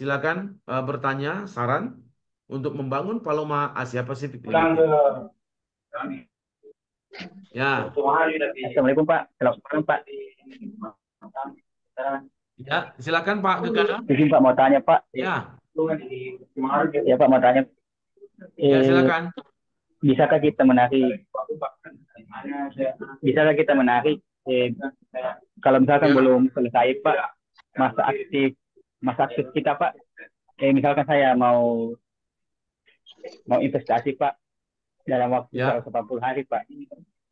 silakan bertanya, saran untuk membangun Paloma Asia Pasifik Pulang Limited. ke Ya, Assalamualaikum Pak. Selamat malam Pak. ya, silakan Pak Gegana. Izin Pak mau tanya Pak. Ya, Ya Pak mau tanya. ya Eh, silakan. bisakah kita menarik? Bisakah kita menarik? Kalau misalkan Ya, belum selesai Pak masa aktif masa aktif kita Pak. Misalkan saya mau mau investasi Pak dalam waktu ya, 180 hari Pak.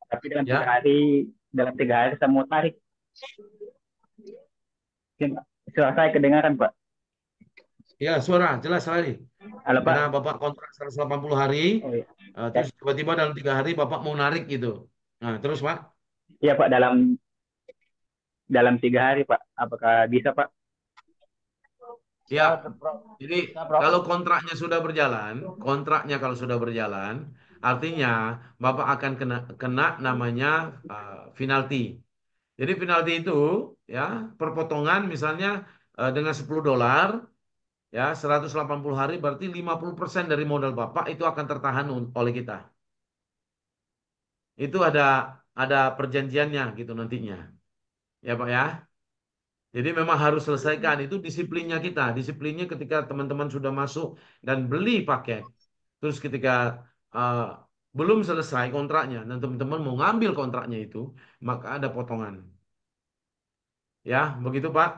Tapi ya, dalam 3 hari saya mau tarik. Suara saya kedengaran Pak. ya, suara jelas sekali. Halo Karena Pak. Bapak kontrak 180 hari, Oh, iya. terus tiba-tiba dalam 3 hari Bapak mau narik gitu. Nah, terus Pak? Iya Pak dalam dalam 3 hari Pak. Apakah bisa Pak? Ya, Bisa, Prof. jadi Bisa, Prof. kalau kontraknya sudah berjalan, kontraknya kalau sudah berjalan, artinya Bapak akan kena namanya penalti. Jadi penalti itu ya perpotongan misalnya dengan $10 ya 180 hari berarti 50% dari modal Bapak itu akan tertahan oleh kita. Itu ada perjanjiannya gitu nantinya. Ya Pak ya. Jadi memang harus selesaikan itu disiplinnya kita. Disiplinnya ketika teman-teman sudah masuk dan beli paket. Terus ketika uh, belum selesai kontraknya dan teman-teman mau ngambil kontraknya itu, maka ada potongan. Ya, begitu Pak.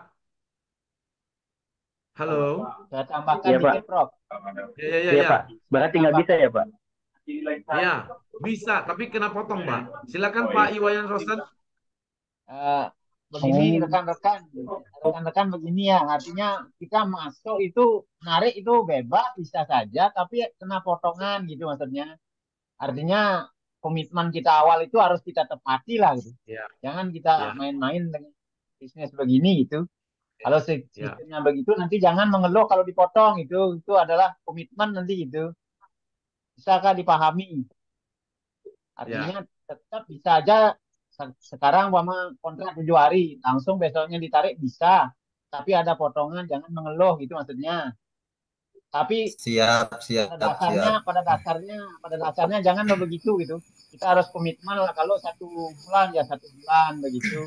Halo. Saya tambahkan. Iya Pak. Dikit, Prof. Ya, ya, ya, Iya Pak. ya. Berarti nggak bisa ya Pak? Ya, bisa, tapi kena potong, Pak. Silakan Pak Iwayan Rosten. Eh, begini rekan-rekan begini ya, artinya kita masuk itu narik itu bebas bisa saja, tapi kena potongan gitu maksudnya. Artinya komitmen kita awal itu harus kita tepati lah gitu. Ya, Jangan kita ya, main-main dengan bisnis begini gitu. Kalau ya, sistemnya begitu nanti jangan mengeluh kalau dipotong itu adalah komitmen nanti gitu. Bisakah dipahami? Artinya ya, tetap bisa aja sekarang umpama kontrak 7 hari langsung besoknya ditarik bisa. Tapi ada potongan jangan mengeluh gitu maksudnya. Tapi Siap, pada siap, dasarnya siap. pada dasarnya pada dasarnya jangan begitu gitu. Kita harus komitmen lah kalau 1 bulan ya 1 bulan begitu.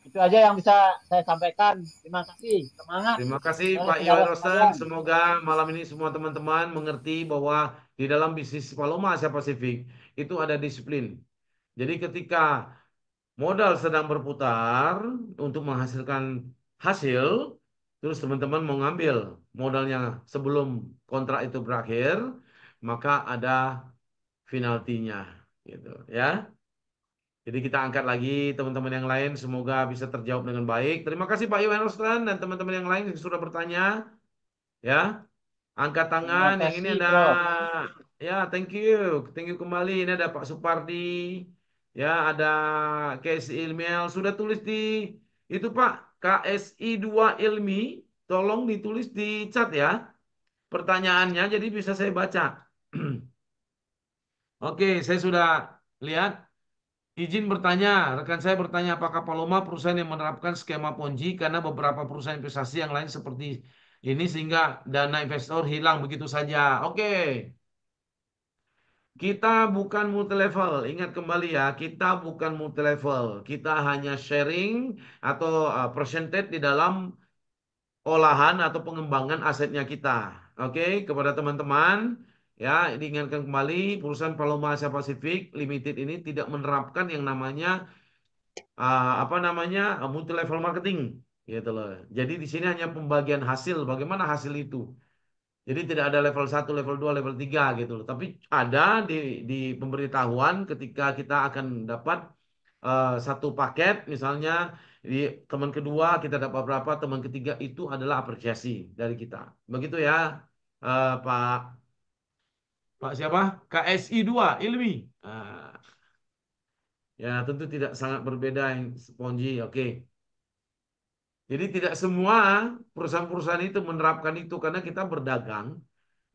Itu aja yang bisa saya sampaikan. Terima kasih. Semangat terima kasih Pak saudara Iwayan Rosten. sekalian. Semoga malam ini semua teman-teman mengerti bahwa di dalam bisnis Paloma Asia Pasifik itu ada disiplin. Jadi ketika modal sedang berputar untuk menghasilkan hasil, terus teman-teman mau ngambil modalnya sebelum kontrak itu berakhir, maka ada penaltinya gitu ya. Jadi kita angkat lagi teman-teman yang lain semoga bisa terjawab dengan baik. Terima kasih Pak Iwan Roslan dan teman-teman yang lain yang sudah bertanya ya. Angkat Terima tangan yang ini kasih, ada Prof. ya thank you. Thank you kembali. Ini ada Pak Supardi ya ada KSI Ilmiel sudah tulis di itu Pak KSI 2 Ilmi tolong ditulis di chat ya pertanyaannya jadi bisa saya baca. Oke, saya sudah lihat. Izin bertanya, rekan saya bertanya apakah Paloma perusahaan yang menerapkan skema Ponzi karena beberapa perusahaan investasi yang lain seperti ini sehingga dana investor hilang begitu saja. Oke, kita bukan multi level. Ingat kembali ya, kita bukan multi level. Kita hanya sharing atau percentage di dalam olahan atau pengembangan asetnya kita. Oke, kepada teman-teman ya diingatkan kembali perusahaan Paloma Asia Pasifik Limited ini tidak menerapkan yang namanya apa namanya multi level marketing gitu loh. Jadi di sini hanya pembagian hasil, bagaimana hasil itu. Jadi tidak ada level 1, level 2, level 3 gitu loh. Tapi ada di pemberitahuan ketika kita akan dapat satu paket misalnya di teman kedua kita dapat berapa, teman ketiga itu adalah apresiasi dari kita. Begitu ya Pak Pak siapa? KSI 2 Ilmi. Ya tentu tidak sangat berbeda yang Spongy. Oke. Jadi tidak semua perusahaan-perusahaan itu menerapkan itu karena kita berdagang,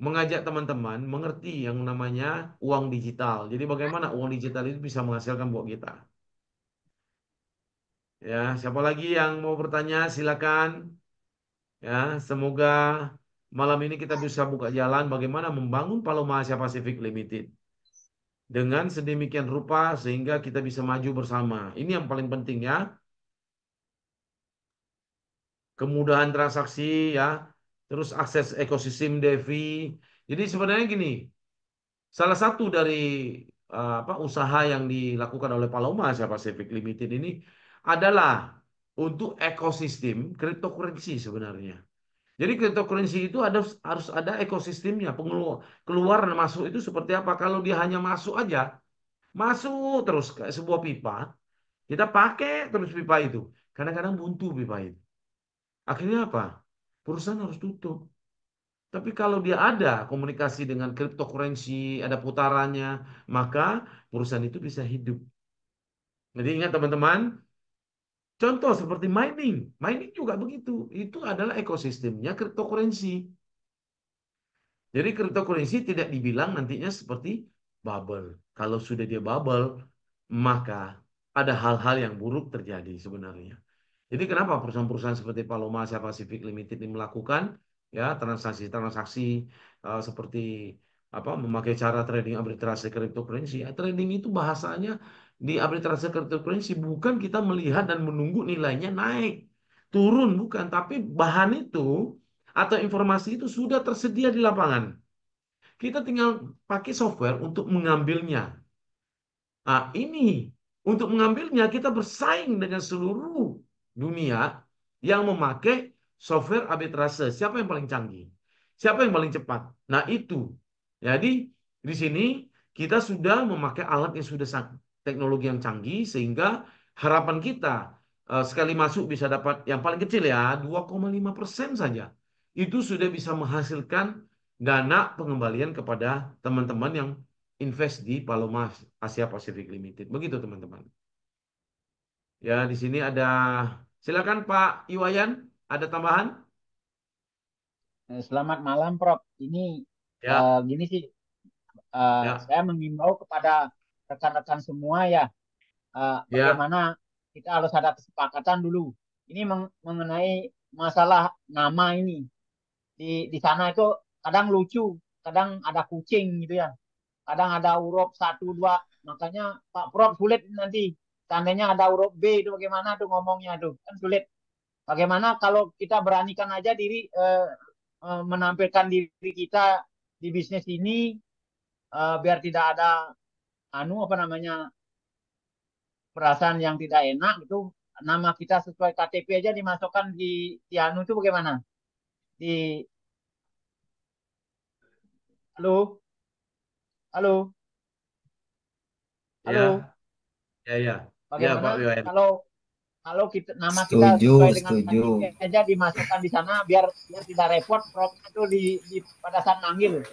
mengajak teman-teman mengerti yang namanya uang digital. Jadi bagaimana uang digital itu bisa menghasilkan buat kita. Ya, siapa lagi yang mau bertanya? Silakan. Ya, semoga malam ini kita bisa buka jalan bagaimana membangun Paloma Asia Pasifik Limited dengan sedemikian rupa sehingga kita bisa maju bersama. Ini yang paling penting ya. Kemudahan transaksi ya, terus akses ekosistem DeFi. Jadi sebenarnya gini, salah satu dari apa usaha yang dilakukan oleh Paloma Asia Pacific Limited ini adalah untuk ekosistem cryptocurrency sebenarnya. Jadi cryptocurrency itu harus ada ekosistemnya, keluar dan masuk itu seperti apa? Kalau dia hanya masuk aja, masuk terus kayak sebuah pipa, kita pakai terus pipa itu. Kadang-kadang buntu pipa itu. Akhirnya apa? Perusahaan harus tutup. Tapi kalau dia ada komunikasi dengan cryptocurrency, ada putarannya, maka perusahaan itu bisa hidup. Jadi ingat teman-teman, contoh seperti mining. Mining juga begitu. Itu adalah ekosistemnya cryptocurrency. Jadi cryptocurrency tidak dibilang nantinya seperti bubble. Kalau sudah dia bubble, maka ada hal-hal yang buruk terjadi sebenarnya. Jadi kenapa perusahaan-perusahaan seperti Paloma Asia Pacific Limited ini melakukan ya transaksi-transaksi seperti apa memakai cara trading arbitrase cryptocurrency. Ya, trading itu bahasanya di arbitrase cryptocurrency bukan kita melihat dan menunggu nilainya naik, turun bukan, tapi bahan itu atau informasi itu sudah tersedia di lapangan. Kita tinggal pakai software untuk mengambilnya. Nah, ini untuk mengambilnya kita bersaing dengan seluruh dunia yang memakai software arbitrase. Siapa yang paling canggih? Siapa yang paling cepat? Nah, itu. Jadi, di sini kita sudah memakai alat yang sudah teknologi yang canggih sehingga harapan kita sekali masuk bisa dapat yang paling kecil ya 2,5% saja. Itu sudah bisa menghasilkan dana pengembalian kepada teman-teman yang invest di Paloma Asia Pacific Limited. Begitu teman-teman. Ya, di sini ada silakan Pak Iwayan, ada tambahan? Selamat malam, Prof. Ini Ya, gini sih, ya, saya mengimbau kepada rekan-rekan semua ya, ya, bagaimana kita harus ada kesepakatan dulu. Ini mengenai masalah nama ini. Di sana itu kadang lucu, kadang ada kucing gitu ya, kadang ada huruf satu dua. Makanya Pak Prof sulit nanti. Seandainya ada huruf B itu bagaimana tuh ngomongnya tuh kan sulit. Bagaimana kalau kita beranikan aja diri menampilkan diri kita di bisnis ini biar tidak ada anu apa namanya perasaan yang tidak enak itu nama kita sesuai KTP aja dimasukkan di anu itu bagaimana di halo halo halo ya, ya, ya, ya bagaimana Pak Iwayan. kalau kalau kita nama kita Setuju, sesuai dengan setuju. KTP aja dimasukkan di sana biar biar tidak repot propnya itu di pada saat manggil.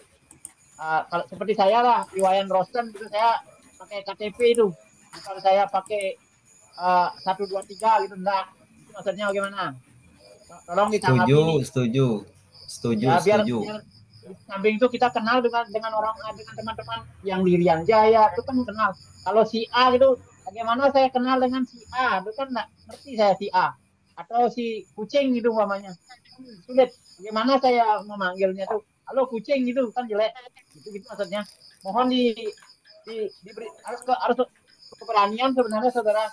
Kalau seperti saya lah Iwayan Rosten itu saya pakai KTP itu bukan saya pakai 1 2 3 gitu enggak itu maksudnya bagaimana tolong ditanggapi Setuju, ini setuju. Setuju, ya biar setuju. biar di samping itu kita kenal dengan orang dengan teman-teman yang di Rian Jaya itu kan kenal kalau si A gitu bagaimana saya kenal dengan si A itu kan nggak ngerti saya si A atau si kucing gitu umpamanya kan sulit bagaimana saya memanggilnya tuh halo kucing gitu kan jelek gitu gitu maksudnya mohon diberi harus keberanian sebenarnya saudara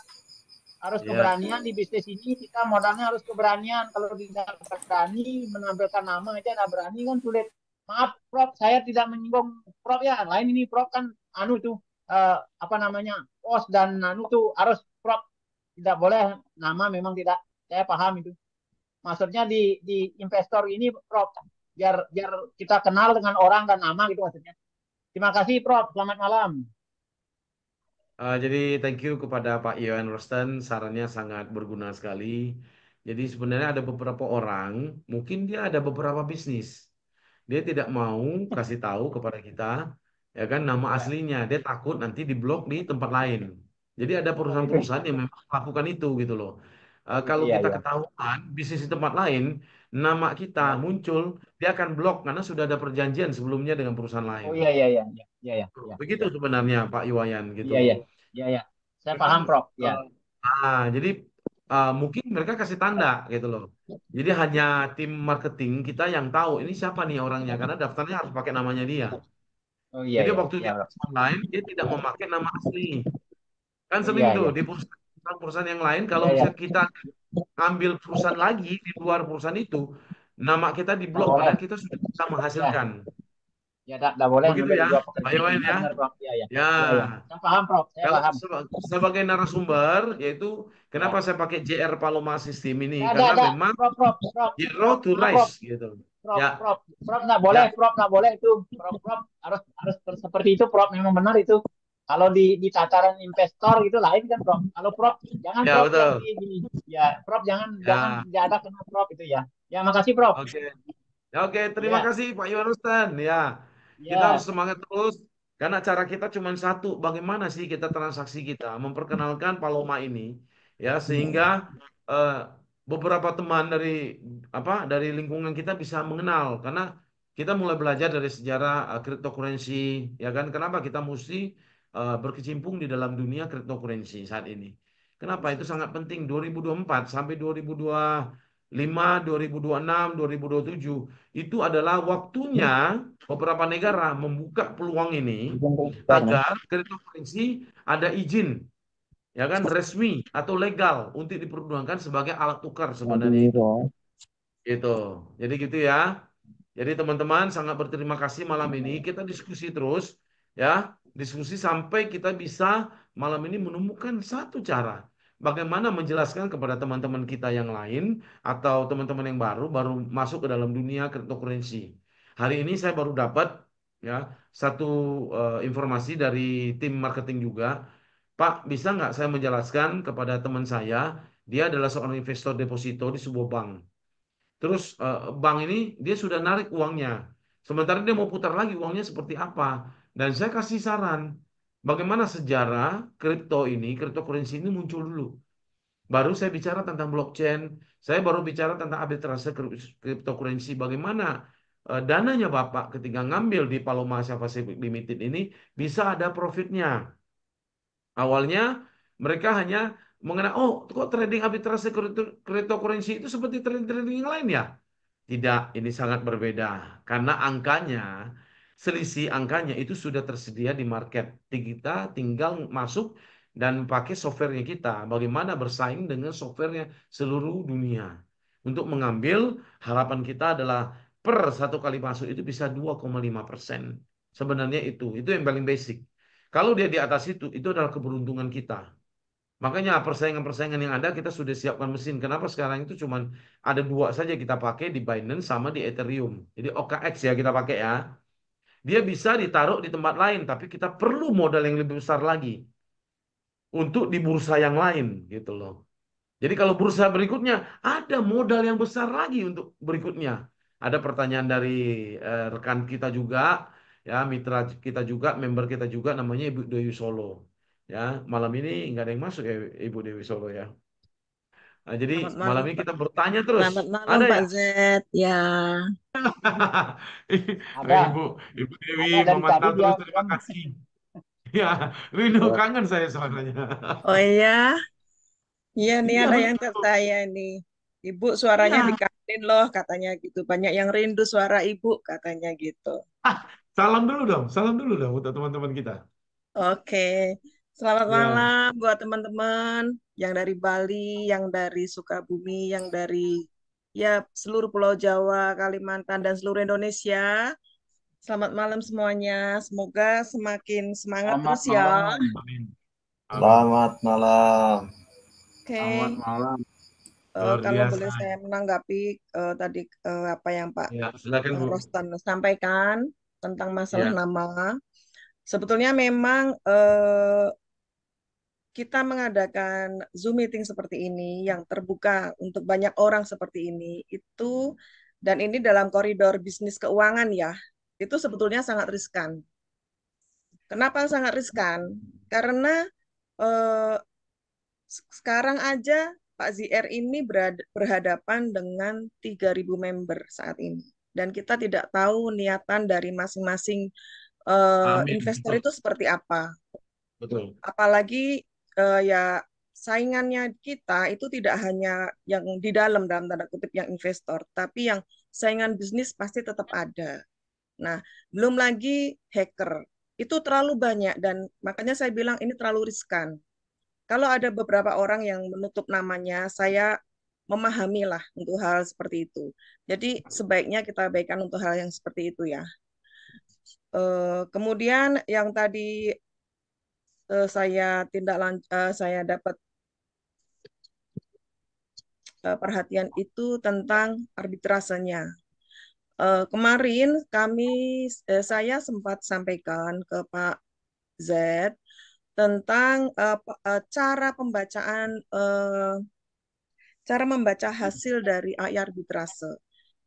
harus Ya, keberanian di bisnis ini kita modalnya harus keberanian kalau tidak berani menampilkan nama aja tidak berani kan sulit maaf Prof saya tidak menyinggung Prof ya lain ini Prof kan anu tuh apa namanya pos dan anu tuh harus Prof tidak boleh nama memang tidak saya paham itu maksudnya di investor ini Prof biar biar kita kenal dengan orang dan nama gitu maksudnya terima kasih Prof selamat malam. jadi thank you kepada Pak Iwayan Rosten, sarannya sangat berguna sekali. Jadi sebenarnya ada beberapa orang, mungkin dia ada beberapa bisnis. Dia tidak mau kasih tahu kepada kita, ya kan, nama Ya. aslinya. Dia takut nanti diblok di tempat lain. Jadi ada Oh itu perusahaan-perusahaan yang memang melakukan itu gitu loh. itu Kalau ya kita ya ketahuan bisnis di tempat lain, nama kita ya muncul, dia akan blok karena sudah ada perjanjian sebelumnya dengan perusahaan lain. oh iya iya iya iya iya iya iya Begitu iya. sebenarnya Pak Iwayan gitu Iya, loh. iya, iya, iya. Saya Memang paham, Prof. Ya, jadi mungkin mereka kasih tanda gitu loh. Jadi hanya tim marketing kita yang tahu ini siapa nih orangnya karena daftarnya harus pakai namanya dia. Oh iya Jadi ya, waktu iya dia Bro. perusahaan lain dia tidak memakai nama asli. Kan Oh sering iya tuh iya. di perusahaan yang lain kalau Iya ya. misalnya kita ambil perusahaan lagi di luar perusahaan itu, nama kita Nggak diblok boleh. padahal kita sudah bisa Ya, menghasilkan. ya nggak boleh Begitu ngambil di ya, luar Pak pekerjaan. Iwan ya. Benar-benar Bro. Iya ya. Ya, Iya ya. Saya paham Bro, saya kalau paham. sebagai narasumber, yaitu kenapa Ya. saya pakai JR Paloma System ini, Ada, karena ada. memang Prop, prop, prop, zero prop. to Maaf, prop. rise gitu. Prop, Ya, prop. ya, Prop nggak boleh itu. Prop, prop. Harus, harus seperti itu, prop. Memang benar itu. Kalau di tataran investor itu lain kan, prop. Kalau prop, jangan ya prop yang betul. di gini. Ya, prop jangan, jangan Ya, tidak ada kena prop itu ya. Ya, makasih, prop. oke. Ya, oke, terima Ya, kasih Pak Iwan Rustan. Ya, kita harus ya. semangat terus karena cara kita cuma satu. Bagaimana sih kita transaksi kita memperkenalkan Paloma ini, ya sehingga eh, beberapa teman dari dari lingkungan kita bisa mengenal karena kita mulai belajar dari sejarah cryptocurrency, ya kan? Kenapa kita mesti berkecimpung di dalam dunia cryptocurrency saat ini? Kenapa itu sangat penting? 2024 sampai 2025, 2026, 2027 itu adalah waktunya beberapa negara membuka peluang ini agar cryptocurrency ada izin, ya kan, resmi atau legal untuk dipergunakan sebagai alat tukar sebenarnya itu. Gitu. Jadi gitu ya. Jadi teman-teman sangat berterima kasih malam ini. Kita diskusi terus ya. Diskusi sampai kita bisa malam ini menemukan satu cara. Bagaimana menjelaskan kepada teman-teman kita yang lain atau teman-teman yang baru masuk ke dalam dunia cryptocurrency. Hari ini saya baru dapat ya satu informasi dari tim marketing juga. Pak, bisa nggak saya menjelaskan kepada teman saya, dia adalah seorang investor deposito di sebuah bank. Terus bank ini dia sudah narik uangnya. Sementara dia mau putar lagi uangnya seperti apa. Dan saya kasih saran. Bagaimana sejarah cryptocurrency ini muncul dulu. Baru saya bicara tentang blockchain. Saya baru bicara tentang arbitrase cryptocurrency. Bagaimana dananya Bapak ketika ngambil di Paloma Pacific Limited ini bisa ada profitnya. Awalnya mereka hanya mengenai, oh kok trading arbitrase cryptocurrency itu seperti trading-trading yang lain ya? Tidak, ini sangat berbeda karena selisih angkanya itu sudah tersedia di market. Kita tinggal masuk dan pakai softwarenya kita. Bagaimana bersaing dengan softwarenya seluruh dunia. Untuk mengambil, harapan kita adalah per satu kali masuk itu bisa 2,5%. Sebenarnya itu yang paling basic. Kalau dia di atas itu adalah keberuntungan kita. Makanya persaingan-persaingan yang ada kita sudah siapkan mesin. Kenapa sekarang itu cuman ada dua saja kita pakai di Binance sama di Ethereum. Jadi OKX ya kita pakai ya. Dia bisa ditaruh di tempat lain, tapi kita perlu modal yang lebih besar lagi untuk di bursa yang lain gitu loh. Jadi kalau bursa berikutnya ada modal yang besar lagi untuk berikutnya. Ada pertanyaan dari rekan kita juga, ya mitra kita juga, member kita juga namanya Ibu Dewi Solo. Ya, malam ini nggak ada yang masuk ya Ibu Dewi Solo ya. Nah, jadi Selamat malam malam, ini Pak. kita bertanya terus. Selamat malam, Ada Pak ya? Z. Ya, Ada, Ibu, Ibu Dewi ada dari tadi memantau dia terus, terima kan. kasih. Ya, rindu kangen saya suaranya. oh iya, iya nih Iya ada yang betul. tertanya nih. Ibu suaranya Iya. dikangenin loh, katanya gitu. Banyak yang rindu suara ibu, katanya gitu. Ah, salam dulu dong untuk teman-teman kita. Oke, selamat Ya, malam buat teman-teman yang dari Bali, yang dari Sukabumi, yang dari ya seluruh Pulau Jawa, Kalimantan, dan seluruh Indonesia. Selamat malam semuanya. Semoga semakin semangat Selamat terus ya. malam. amin. Amin. Selamat malam. Selamat Oke, malam. Luar kalau biasa. boleh saya menanggapi tadi apa yang Pak Ya, silakan Bu. Rostan sampaikan tentang masalah Ya, nama. Sebetulnya memang kita mengadakan Zoom meeting seperti ini yang terbuka untuk banyak orang seperti ini itu dan ini dalam koridor bisnis keuangan ya. Itu sebetulnya sangat riskan. Kenapa sangat riskan? Karena eh, sekarang aja Pak ZR ini berhadapan dengan 3.000 member saat ini. Dan kita tidak tahu niatan dari masing-masing amin. investor Betul, itu seperti apa. betul. Apalagi ya saingannya kita itu tidak hanya yang di dalam tanda kutip yang investor, tapi yang saingan bisnis pasti tetap ada. Nah, belum lagi hacker. Itu terlalu banyak dan makanya saya bilang ini terlalu riskan. Kalau ada beberapa orang yang menutup namanya, saya memahami lah untuk hal seperti itu. Jadi sebaiknya kita abaikan untuk hal yang seperti itu ya. Kemudian yang tadi saya dapat perhatian itu tentang arbitrasenya. Kemarin saya sempat sampaikan ke Pak Z tentang cara membaca hasil dari AI arbitrase.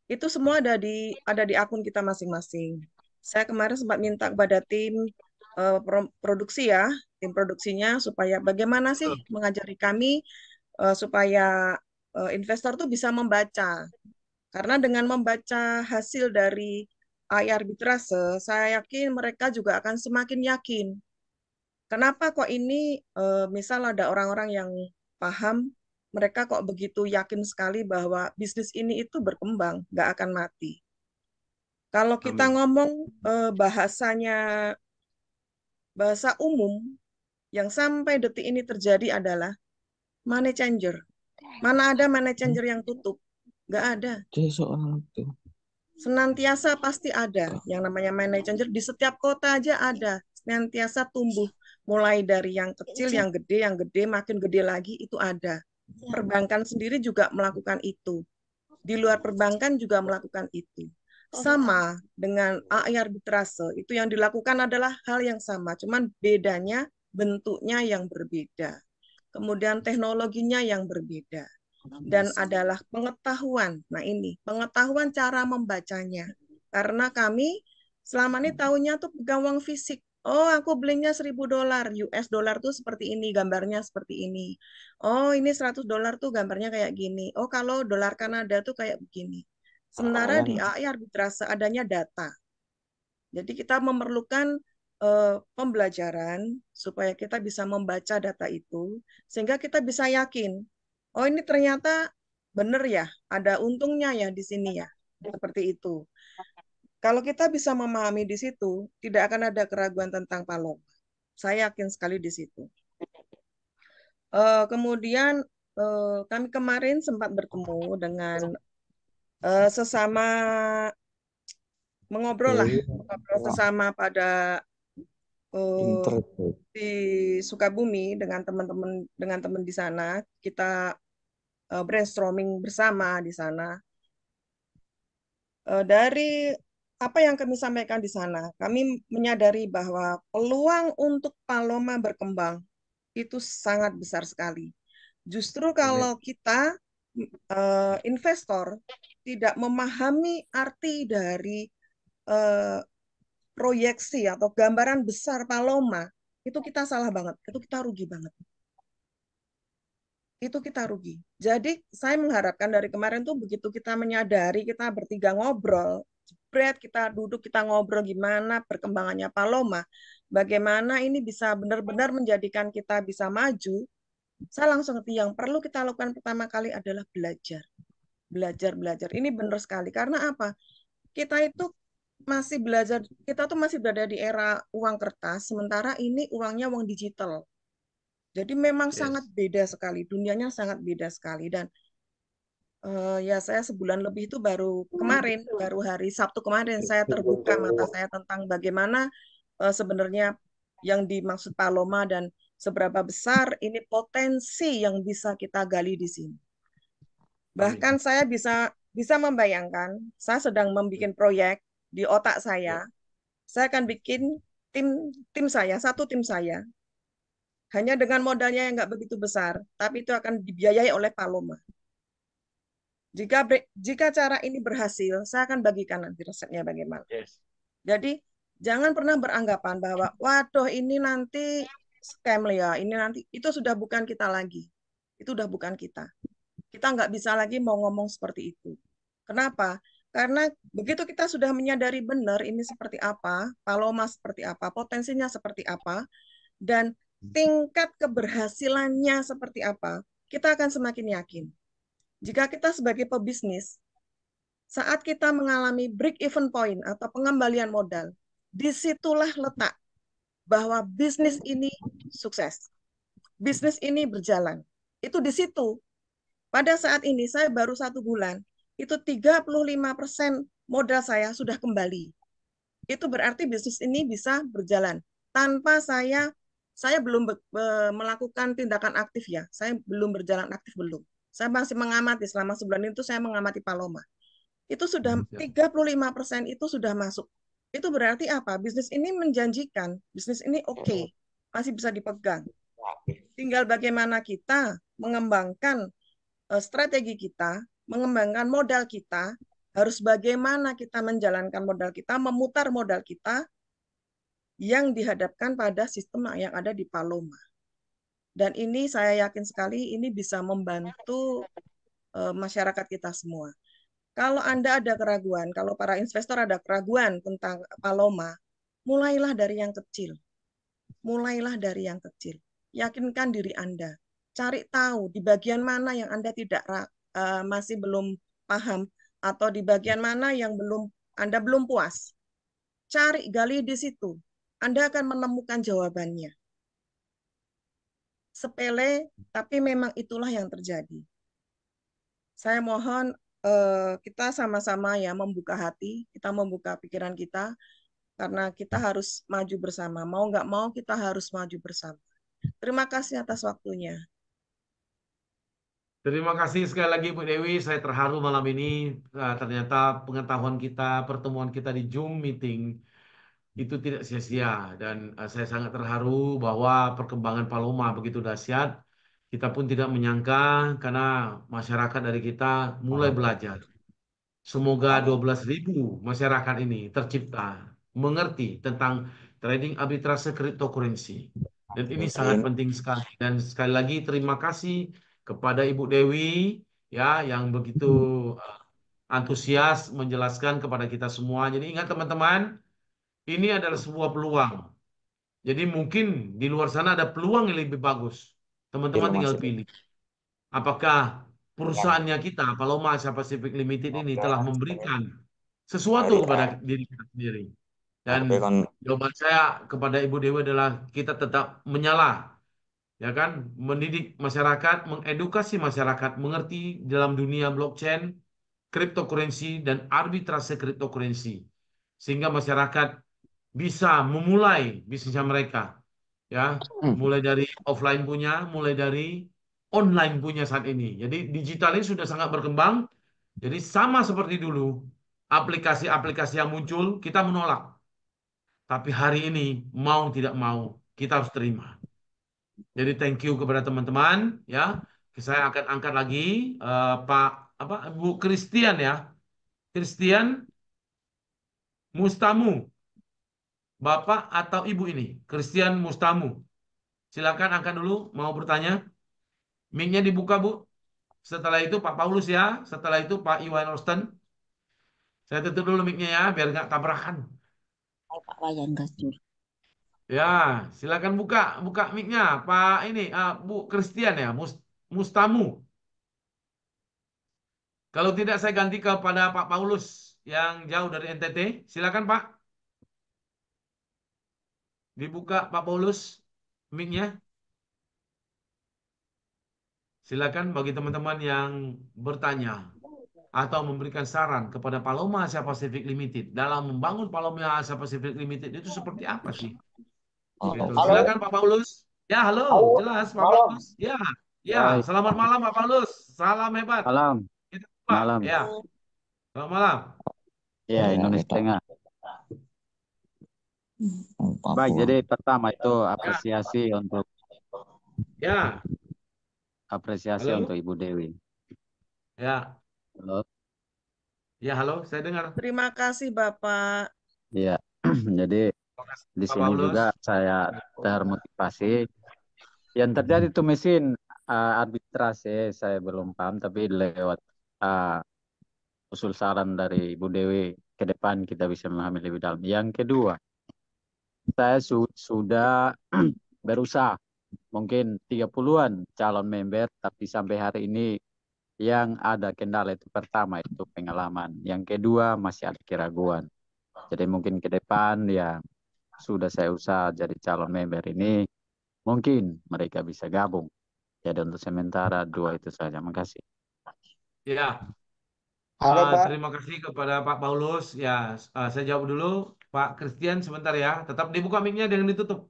Itu semua ada di akun kita masing-masing. Saya kemarin sempat minta kepada tim produksi ya, tim produksinya supaya bagaimana sih mengajari kami supaya investor tuh bisa membaca. Karena dengan membaca hasil dari AI arbitrase, saya yakin mereka juga akan semakin yakin. Kenapa kok ini misal ada orang-orang yang paham, mereka kok begitu yakin sekali bahwa bisnis ini itu berkembang, nggak akan mati. Kalau kita Amin. ngomong bahasa umum, yang sampai detik ini terjadi adalah money changer. Mana ada money changer yang tutup? Nggak ada. Jadi soal itu. Senantiasa pasti ada. Yang namanya money changer di setiap kota aja ada. Senantiasa tumbuh. Mulai dari yang kecil, yang gede, makin gede lagi itu ada. Perbankan sendiri juga melakukan itu. Di luar perbankan juga melakukan itu. Sama dengan AI arbitrase, itu yang dilakukan adalah hal yang sama, cuman bedanya bentuknya yang berbeda. Kemudian teknologinya yang berbeda. Dan adalah pengetahuan. Nah ini, pengetahuan cara membacanya. Karena kami selama ini tahunya tuh pegang uang fisik. Oh, aku belinya $1.000, US dollar tuh seperti ini, gambarnya seperti ini. Oh, ini $100 tuh gambarnya kayak gini. Oh, kalau dolar Kanada tuh kayak begini. Sementara di AI arbitrase adanya data. Jadi kita memerlukan pembelajaran supaya kita bisa membaca data itu, sehingga kita bisa yakin, oh ini ternyata benar ya, ada untungnya ya di sini ya, seperti itu. Kalau kita bisa memahami di situ, tidak akan ada keraguan tentang Paloma. Saya yakin sekali di situ. Kemudian kami kemarin sempat bertemu dengan sesama mengobrol sesama pada di Sukabumi dengan teman di sana. Kita brainstorming bersama di sana. Dari apa yang kami sampaikan di sana, kami menyadari bahwa peluang untuk Paloma berkembang itu sangat besar sekali. Justru kalau kita investor tidak memahami arti dari proyeksi atau gambaran besar Paloma, itu kita salah banget, itu kita rugi banget. Itu kita rugi. Jadi saya mengharapkan dari kemarin tuh begitu kita menyadari, kita bertiga ngobrol, jebret, kita duduk, kita ngobrol gimana perkembangannya Paloma, bagaimana ini bisa benar-benar menjadikan kita bisa maju. Saya langsung ngerti yang perlu kita lakukan pertama kali adalah belajar. Belajar. Ini benar sekali. Karena apa? Kita itu masih belajar, kita tuh masih berada di era uang kertas, sementara ini uangnya uang digital. Jadi memang sangat beda sekali, dunianya sangat beda sekali. Dan ya saya sebulan lebih itu baru hari Sabtu kemarin saya terbuka mata saya tentang bagaimana sebenarnya yang dimaksud Paloma dan seberapa besar ini potensi yang bisa kita gali di sini. Bahkan saya bisa membayangkan, saya sedang membuat proyek di otak saya akan bikin satu tim saya, hanya dengan modalnya yang nggak begitu besar, tapi itu akan dibiayai oleh Paloma. Jika cara ini berhasil, saya akan bagikan nanti resepnya bagaimana. Jadi jangan pernah beranggapan bahwa waduh ini nanti scam ya, ini nanti itu sudah bukan kita lagi. Itu sudah bukan kita. Kita nggak bisa lagi mau ngomong seperti itu. Kenapa? Karena begitu kita sudah menyadari benar ini seperti apa, Paloma seperti apa, potensinya seperti apa, dan tingkat keberhasilannya seperti apa, kita akan semakin yakin. Jika kita sebagai pebisnis, saat kita mengalami break-even point atau pengembalian modal, disitulah letak bahwa bisnis ini sukses. Bisnis ini berjalan. Itu di situ. Pada saat ini saya baru 1 bulan, itu 35% modal saya sudah kembali. Itu berarti bisnis ini bisa berjalan tanpa saya belum melakukan tindakan aktif ya. Saya belum berjalan aktif belum. Saya masih mengamati selama sebulan itu saya mengamati Paloma. Itu sudah 35% itu sudah masuk. Itu berarti apa? Bisnis ini menjanjikan, bisnis ini oke, masih bisa dipegang. Tinggal bagaimana kita mengembangkan strategi kita, mengembangkan modal kita, harus bagaimana kita menjalankan modal kita, memutar modal kita yang dihadapkan pada sistem yang ada di Paloma. Dan ini saya yakin sekali ini bisa membantu masyarakat kita semua. Kalau Anda ada keraguan, kalau para investor ada keraguan tentang Paloma, mulailah dari yang kecil. Mulailah dari yang kecil. Yakinkan diri Anda. Cari tahu di bagian mana yang Anda tidak masih belum paham atau di bagian mana yang Anda belum puas. Cari, gali di situ. Anda akan menemukan jawabannya. Sepele, tapi memang itulah yang terjadi. Saya mohon kita sama-sama ya membuka hati, kita membuka pikiran kita, karena kita harus maju bersama. Mau nggak mau kita harus maju bersama. Terima kasih atas waktunya. Terima kasih sekali lagi Bu Dewi. Saya terharu malam ini. Ternyata pengetahuan kita, pertemuan kita di Zoom meeting itu tidak sia-sia. Dan saya sangat terharu bahwa perkembangan Paloma begitu dahsyat. Kita pun tidak menyangka karena masyarakat dari kita mulai belajar. Semoga 12.000 masyarakat ini tercipta, mengerti tentang trading arbitrase cryptocurrency. Dan ini sangat penting sekali. Dan sekali lagi terima kasih kepada Ibu Dewi ya yang begitu antusias menjelaskan kepada kita semua. Jadi ingat teman-teman, ini adalah sebuah peluang. Jadi mungkin di luar sana ada peluang yang lebih bagus. Teman-teman tinggal pilih. Apakah perusahaannya kita, Paloma Asia Pacific Limited ini telah memberikan sesuatu kepada diri kita sendiri. Dan jawaban saya kepada Ibu Dewi adalah kita tetap menyala, ya kan, mendidik masyarakat, mengedukasi masyarakat, mengerti dalam dunia blockchain, cryptocurrency dan arbitrase cryptocurrency, sehingga masyarakat bisa memulai bisnisnya mereka, ya, mulai dari offline punya, mulai dari online punya saat ini. Jadi digital ini sudah sangat berkembang. Jadi sama seperti dulu, aplikasi-aplikasi yang muncul kita menolak. Tapi hari ini mau tidak mau kita harus terima. Jadi thank you kepada teman-teman ya. Saya akan angkat lagi Pak Bu Christian ya. Christian Mustamu, Bapak atau Ibu ini? Christian Mustamu. Silakan angkat dulu mau bertanya. Mic-nya dibuka, Bu. Setelah itu Pak Paulus ya. Setelah itu Pak Iwan Rosten. Saya tutup dulu mic-nya ya biar nggak tabrakan. Pak Wayan Gasjur. Ya, silakan buka buka mic-nya, Pak ini Bu Christian ya, Mustamu. Kalau tidak saya ganti kepada Pak Paulus yang jauh dari NTT. Silakan Pak, dibuka Pak Paulus mic-nya. Silakan bagi teman-teman yang bertanya atau memberikan saran kepada Paloma Asia Pacific Limited dalam membangun Paloma Asia Pacific Limited itu seperti apa sih? Gitu. Halo, Silakan Pak Paulus. Ya, halo, jelas Pak malam. Paulus. Ya, ya. Baik, Selamat malam Pak Paulus. Salam hebat. malam, Kita Pak. malam. Ya, selamat malam. Ya, Indonesia Tengah. Baik, jadi pertama itu Ya, apresiasi halo. untuk Ibu Dewi. Ya, Halo. ya halo, saya dengar. Terima kasih Bapak. Ya, jadi Terima kasih, di Pak sini Paulus. juga saya termotivasi. Yang terjadi itu mesin arbitrase, saya belum paham, tapi lewat usul saran dari Ibu Dewi ke depan kita bisa memahami lebih dalam. Yang kedua, saya sudah berusaha mungkin 30-an calon member, tapi sampai hari ini yang ada kendala itu pertama itu pengalaman. Yang kedua masih ada keraguan. Jadi mungkin ke depan yang sudah saya usaha jadi calon member ini, mungkin mereka bisa gabung. Jadi untuk sementara dua itu saja. Makasih. Ya, Halo Pak. terima kasih kepada Pak Paulus. Ya, saya jawab dulu. Pak Christian sebentar ya. Tetap dibuka mic-nya, jangan ditutup.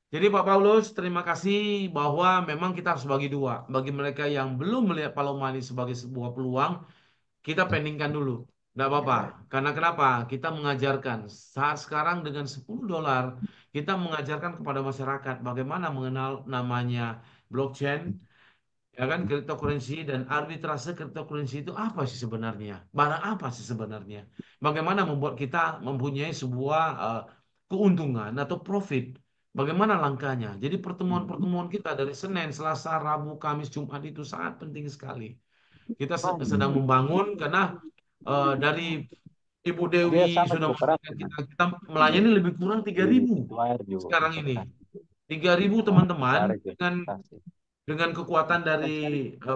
Jadi Pak Paulus, terima kasih bahwa memang kita harus bagi dua. Bagi mereka yang belum melihat Paloma ini sebagai sebuah peluang, kita pendingkan dulu. Tidak apa-apa. Karena kenapa? Kita mengajarkan. Saat sekarang dengan $10, kita mengajarkan kepada masyarakat bagaimana mengenal namanya blockchain, ya kan, cryptocurrency dan arbitrase cryptocurrency itu apa sih sebenarnya? Barang apa sih sebenarnya? Bagaimana membuat kita mempunyai sebuah keuntungan atau profit? Bagaimana langkahnya? Jadi pertemuan-pertemuan kita dari Senin, Selasa, Rabu, Kamis, Jumat itu sangat penting sekali. Kita sedang membangun karena dari Ibu Dewi Dia sama sudah juga keras. memberikan kita melayani lebih kurang 3.000 Wire juga. sekarang ini. 3.000 teman-teman Tarik juga. dengan Kasih. kekuatan dari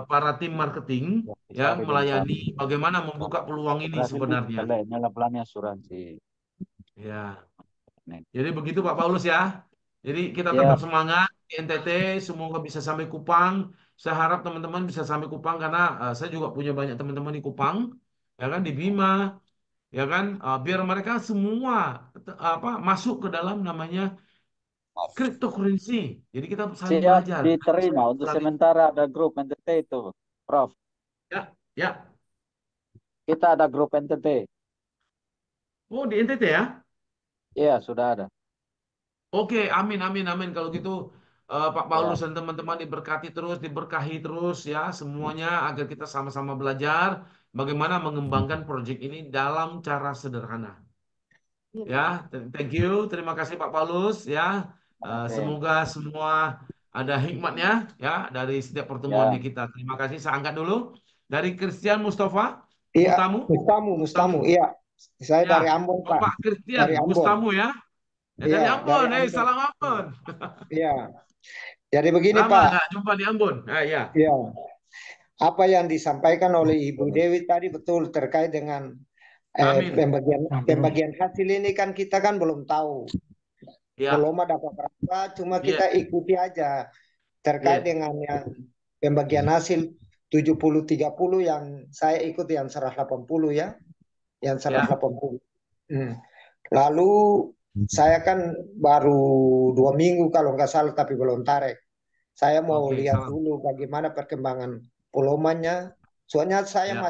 para tim marketing ya Sampai melayani bagaimana membuka peluang ini Berarti sebenarnya. nyala pelannya asuransi. Ya, Nih. jadi begitu Pak Paulus ya. Jadi kita Ya. tetap semangat di NTT, semoga bisa sampai Kupang. Saya harap teman-teman bisa sampai Kupang karena saya juga punya banyak teman-teman di Kupang, ya kan, di Bima, ya kan, biar mereka semua masuk ke dalam namanya cryptocurrency. Jadi kita saling Siap belajar. diterima. Untuk Saling- sementara ada grup NTT itu, Prof. Ya, ya. Kita ada grup NTT. Oh, di NTT ya? Iya, sudah ada. Oke, amin, amin, amin. Kalau gitu, Pak Paulus Ya. dan teman-teman diberkati terus, diberkahi terus ya semuanya agar kita sama-sama belajar bagaimana mengembangkan proyek ini dalam cara sederhana. Ya, thank you, terima kasih Pak Paulus ya. Oke. Semoga semua ada hikmatnya ya dari setiap pertemuannya Ya. kita. Terima kasih. Saya angkat dulu dari Christian Mustafa, Iya, Mustamu, Mustamu. Iya, saya dari ya, Ambon Pak. Bapak Christian Dari Ambon. Mustamu ya. Ya, Iya, dari dari Ambon, Ambon. salam Ambon. Iya. Jadi begini Lama Pak. nggak jumpa di Ambon. Ya. Iya. Apa yang disampaikan oleh Ibu Dewi tadi betul terkait dengan Amin. pembagian hasil ini kan kita kan belum tahu. Ya, Belum dapat berapa, cuma Iya. kita ikuti aja terkait Iya. dengan yang pembagian hasil 70-30 yang saya ikut yang 180 ya. Yang 180. Lalu saya kan baru 2 minggu kalau nggak salah tapi belum tarik. Saya mau Oke, lihat salam. dulu bagaimana perkembangan polomannya. Soalnya saya Ya.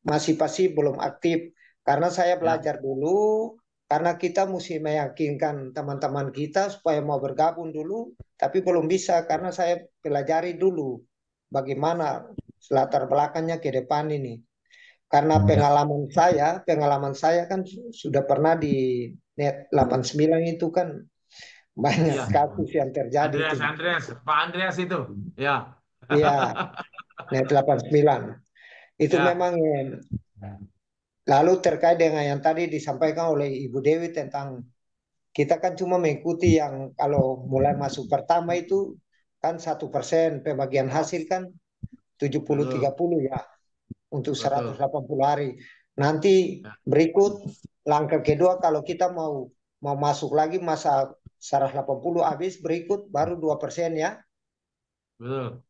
masih pasti belum aktif karena saya Ya. belajar dulu karena kita mesti meyakinkan teman-teman kita supaya mau bergabung dulu tapi belum bisa karena saya pelajari dulu bagaimana latar belakangnya ke depan ini. Karena pengalaman saya kan sudah pernah di net 89 itu kan banyak Iya. kasus yang terjadi itu. Pak Andreas itu. Ya. Iya, net 89. Itu Ya. memang lalu terkait dengan yang tadi disampaikan oleh Ibu Dewi tentang kita kan cuma mengikuti yang kalau mulai masuk pertama itu kan 1% pembagian hasil kan 70-30 ya untuk Betul. 180 hari. Nanti Ya. berikut langkah kedua kalau kita mau masuk lagi masa 180 habis berikut baru 2% ya. Betul.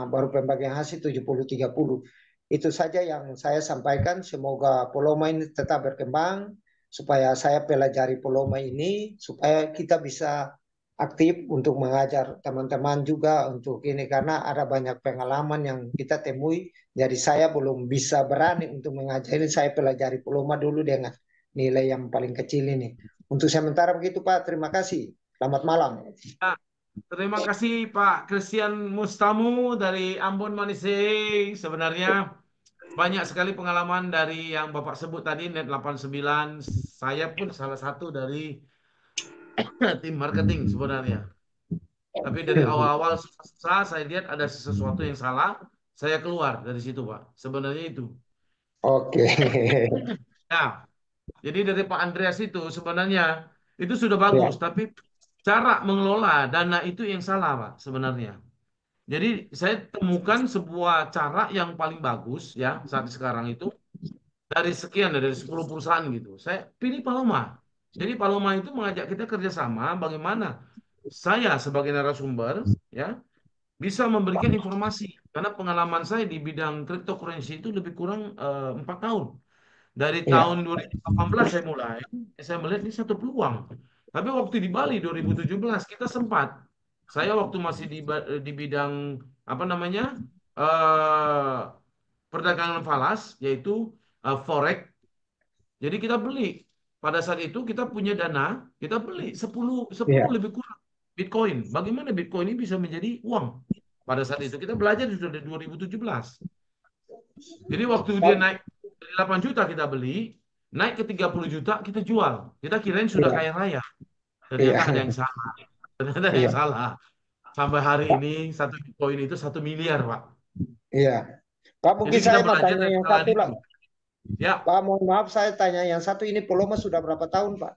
Baru pembagian hasil 70-30. Itu saja yang saya sampaikan. Semoga Poloma ini tetap berkembang supaya saya pelajari Poloma ini supaya kita bisa aktif untuk mengajar teman-teman juga untuk ini karena ada banyak pengalaman yang kita temui. Jadi saya belum bisa berani untuk mengajari. Saya pelajari Poloma dulu dengan nilai yang paling kecil ini. Untuk sementara begitu Pak. Terima kasih. Selamat malam. Ya. Terima kasih Pak Christian Mustamu dari Ambon Manising. Sebenarnya banyak sekali pengalaman dari yang Bapak sebut tadi net 89. Saya pun salah satu dari tim marketing sebenarnya. Tapi dari awal-awal susah saya lihat ada sesuatu yang salah, saya keluar dari situ, Pak. Sebenarnya itu. Oke. Nah, jadi dari Pak Andreas itu sebenarnya itu sudah bagus, Ya. tapi cara mengelola dana itu yang salah, Pak, sebenarnya. Jadi saya temukan sebuah cara yang paling bagus ya saat sekarang itu dari sekian dari 10 perusahaan gitu. Saya pilih Paloma. Jadi Paloma itu mengajak kita kerjasama bagaimana saya sebagai narasumber ya bisa memberikan informasi karena pengalaman saya di bidang cryptocurrency itu lebih kurang 4 tahun. Dari tahun Iya, 2018 saya mulai, saya melihat ini satu peluang. Tapi waktu di Bali 2017 kita sempat. Saya waktu masih di bidang apa namanya eh perdagangan falas, yaitu forex. Jadi kita beli. Pada saat itu kita punya dana, kita beli 10 iya. lebih kurang Bitcoin. Bagaimana Bitcoin ini bisa menjadi uang? Pada saat itu kita belajar sudah dari 2017. Jadi waktu dia naik dari 8 juta kita beli, naik ke 30 juta kita jual. Kita kirain sudah Iya, kaya raya. iya, Ternyata ada yang salah. Ternyata ada yang iya, salah. Sampai hari Pak. ini satu Bitcoin itu 1 miliar, Pak. Iya. Pak, Jadi mungkin kita saya mau belajar tanya dari yang kesalahan satu itu. lah. Ya, Pak, mohon maaf saya tanya yang satu ini Paloma sudah berapa tahun, Pak?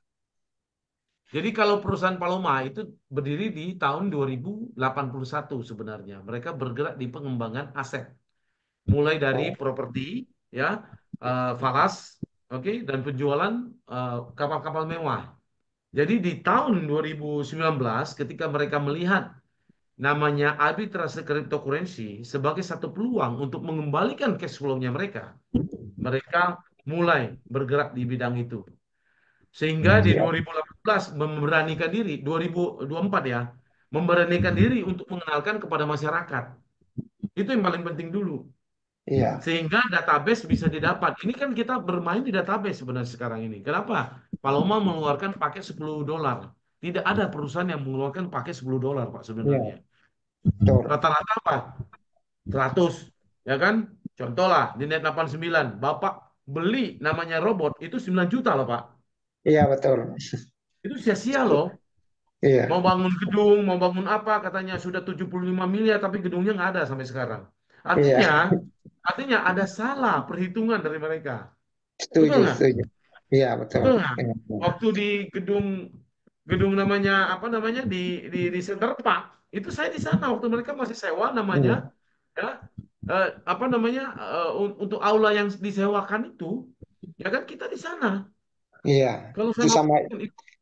jadi kalau perusahaan Paloma itu berdiri di tahun 2081 sebenarnya. Mereka bergerak di pengembangan aset. Mulai dari Oh, properti, ya, falas, oke, dan penjualan kapal-kapal mewah. Jadi di tahun 2019 ketika mereka melihat namanya arbitrase cryptocurrency sebagai satu peluang untuk mengembalikan cash flow-nya mereka, mereka mulai bergerak di bidang itu. Sehingga di siap. 2018 memberanikan diri, 2024 ya, memberanikan diri untuk mengenalkan kepada masyarakat. Itu yang paling penting dulu. Iya, Sehingga database bisa didapat. Ini kan kita bermain di database sebenarnya sekarang ini. Kenapa? Paloma mengeluarkan paket $10. Tidak ada perusahaan yang mengeluarkan paket $10, Pak, sebenarnya. iya, betul. Rata-rata apa? 100. Ya kan? Contoh lah, di Net 89. Bapak beli namanya robot, itu 9 juta loh, Pak. Iya, betul. Itu sia-sia loh. Mau Iya, bangun gedung, mau bangun apa, katanya sudah 75 miliar, tapi gedungnya nggak ada sampai sekarang. Artinya, iya, artinya ada salah perhitungan dari mereka. Betul setuju, nggak? setuju. Iya, betul. Betul nggak? Iya, Waktu di gedung gedung namanya apa namanya di Center Park itu saya di sana waktu mereka masih sewa namanya iya, ya apa namanya untuk aula yang disewakan itu ya kan kita di sana. iya. Kalau Itu saya mau sama itu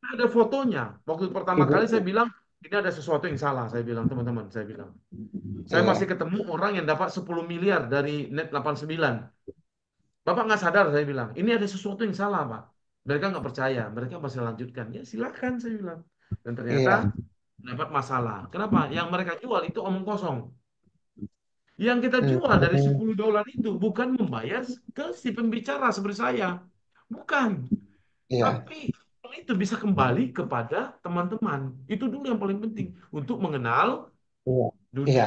ada fotonya. Waktu pertama ibu. kali saya bilang ini ada sesuatu yang salah saya bilang teman-teman saya bilang. Saya masih Iya, ketemu orang yang dapat 10 miliar dari Net 89. Bapak nggak sadar saya bilang, ini ada sesuatu yang salah Pak. Mereka nggak percaya, mereka masih lanjutkan. Ya silakan saya bilang. Dan ternyata iya, dapat masalah. Kenapa? Yang mereka jual itu omong kosong. Yang kita jual dari Hmm, $10 itu bukan membayar ke si pembicara seperti saya. Bukan. iya, Tapi itu bisa kembali kepada teman-teman. Itu dulu yang paling penting. Untuk mengenal iya, iya, dunia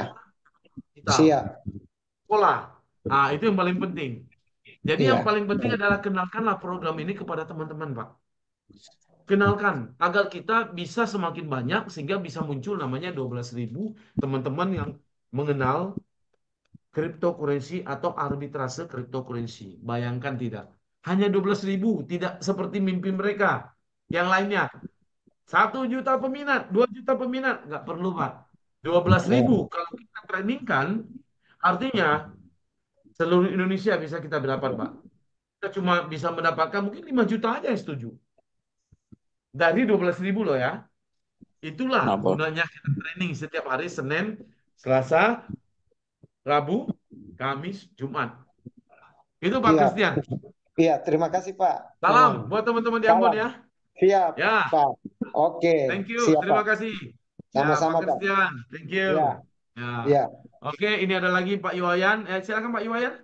digital. siap. Sekolah. Nah, itu yang paling penting. Jadi yang Iya, paling penting adalah kenalkanlah program ini kepada teman-teman, Pak. Kenalkan agar kita bisa semakin banyak sehingga bisa muncul namanya 12.000 teman-teman yang mengenal cryptocurrency atau arbitrase cryptocurrency. Bayangkan tidak. Hanya 12.000, tidak seperti mimpi mereka. Yang lainnya, 1 juta peminat, 2 juta peminat. Nggak perlu, Pak. 12.000. iya, Kalau kita trainingkan, artinya seluruh Indonesia bisa kita dapat, Pak. Kita cuma bisa mendapatkan mungkin 5 juta aja yang setuju. Dari 12.000 loh ya. Itulah Apa? gunanya kita training setiap hari Senin, Selasa, Rabu, Kamis, Jumat. Itu Pak siap. Christian. Iya, terima kasih Pak Salam Imam. buat teman-teman di Ambon Salam. ya. Siap, Ya, Pak. Oke, thank you. siap Terima Pak. kasih. Ya, Pak Sama-sama Pak. Christian. Thank you. Iya, Ya. iya. Oke, ini ada lagi Pak Iwayan. Silakan Pak Iwayan.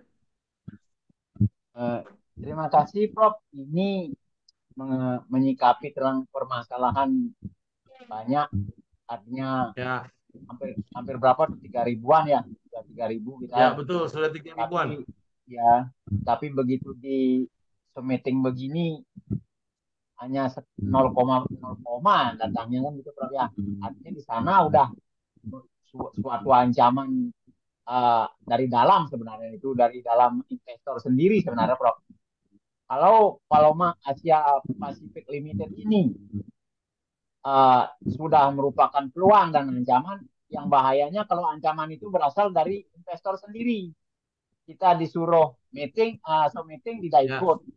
Eh, Terima kasih Prof. Ini menyikapi tentang permasalahan banyak, artinya Ya, hampir hampir berapa tuh 3.000-an ya, sudah 3.000 kita. ya betul. Sudah 3.000-an. Tapi ya, tapi begitu di meeting begini hanya 0,0 datangnya kan gitu Prof ya. Artinya di sana udah suatu ancaman dari dalam sebenarnya, itu dari dalam investor sendiri sebenarnya Prof. Kalau Paloma Asia Pacific Limited ini sudah merupakan peluang dan ancaman. Yang bahayanya kalau ancaman itu berasal dari investor sendiri. Kita disuruh meeting, so meeting tidak Ya, ikut. ya,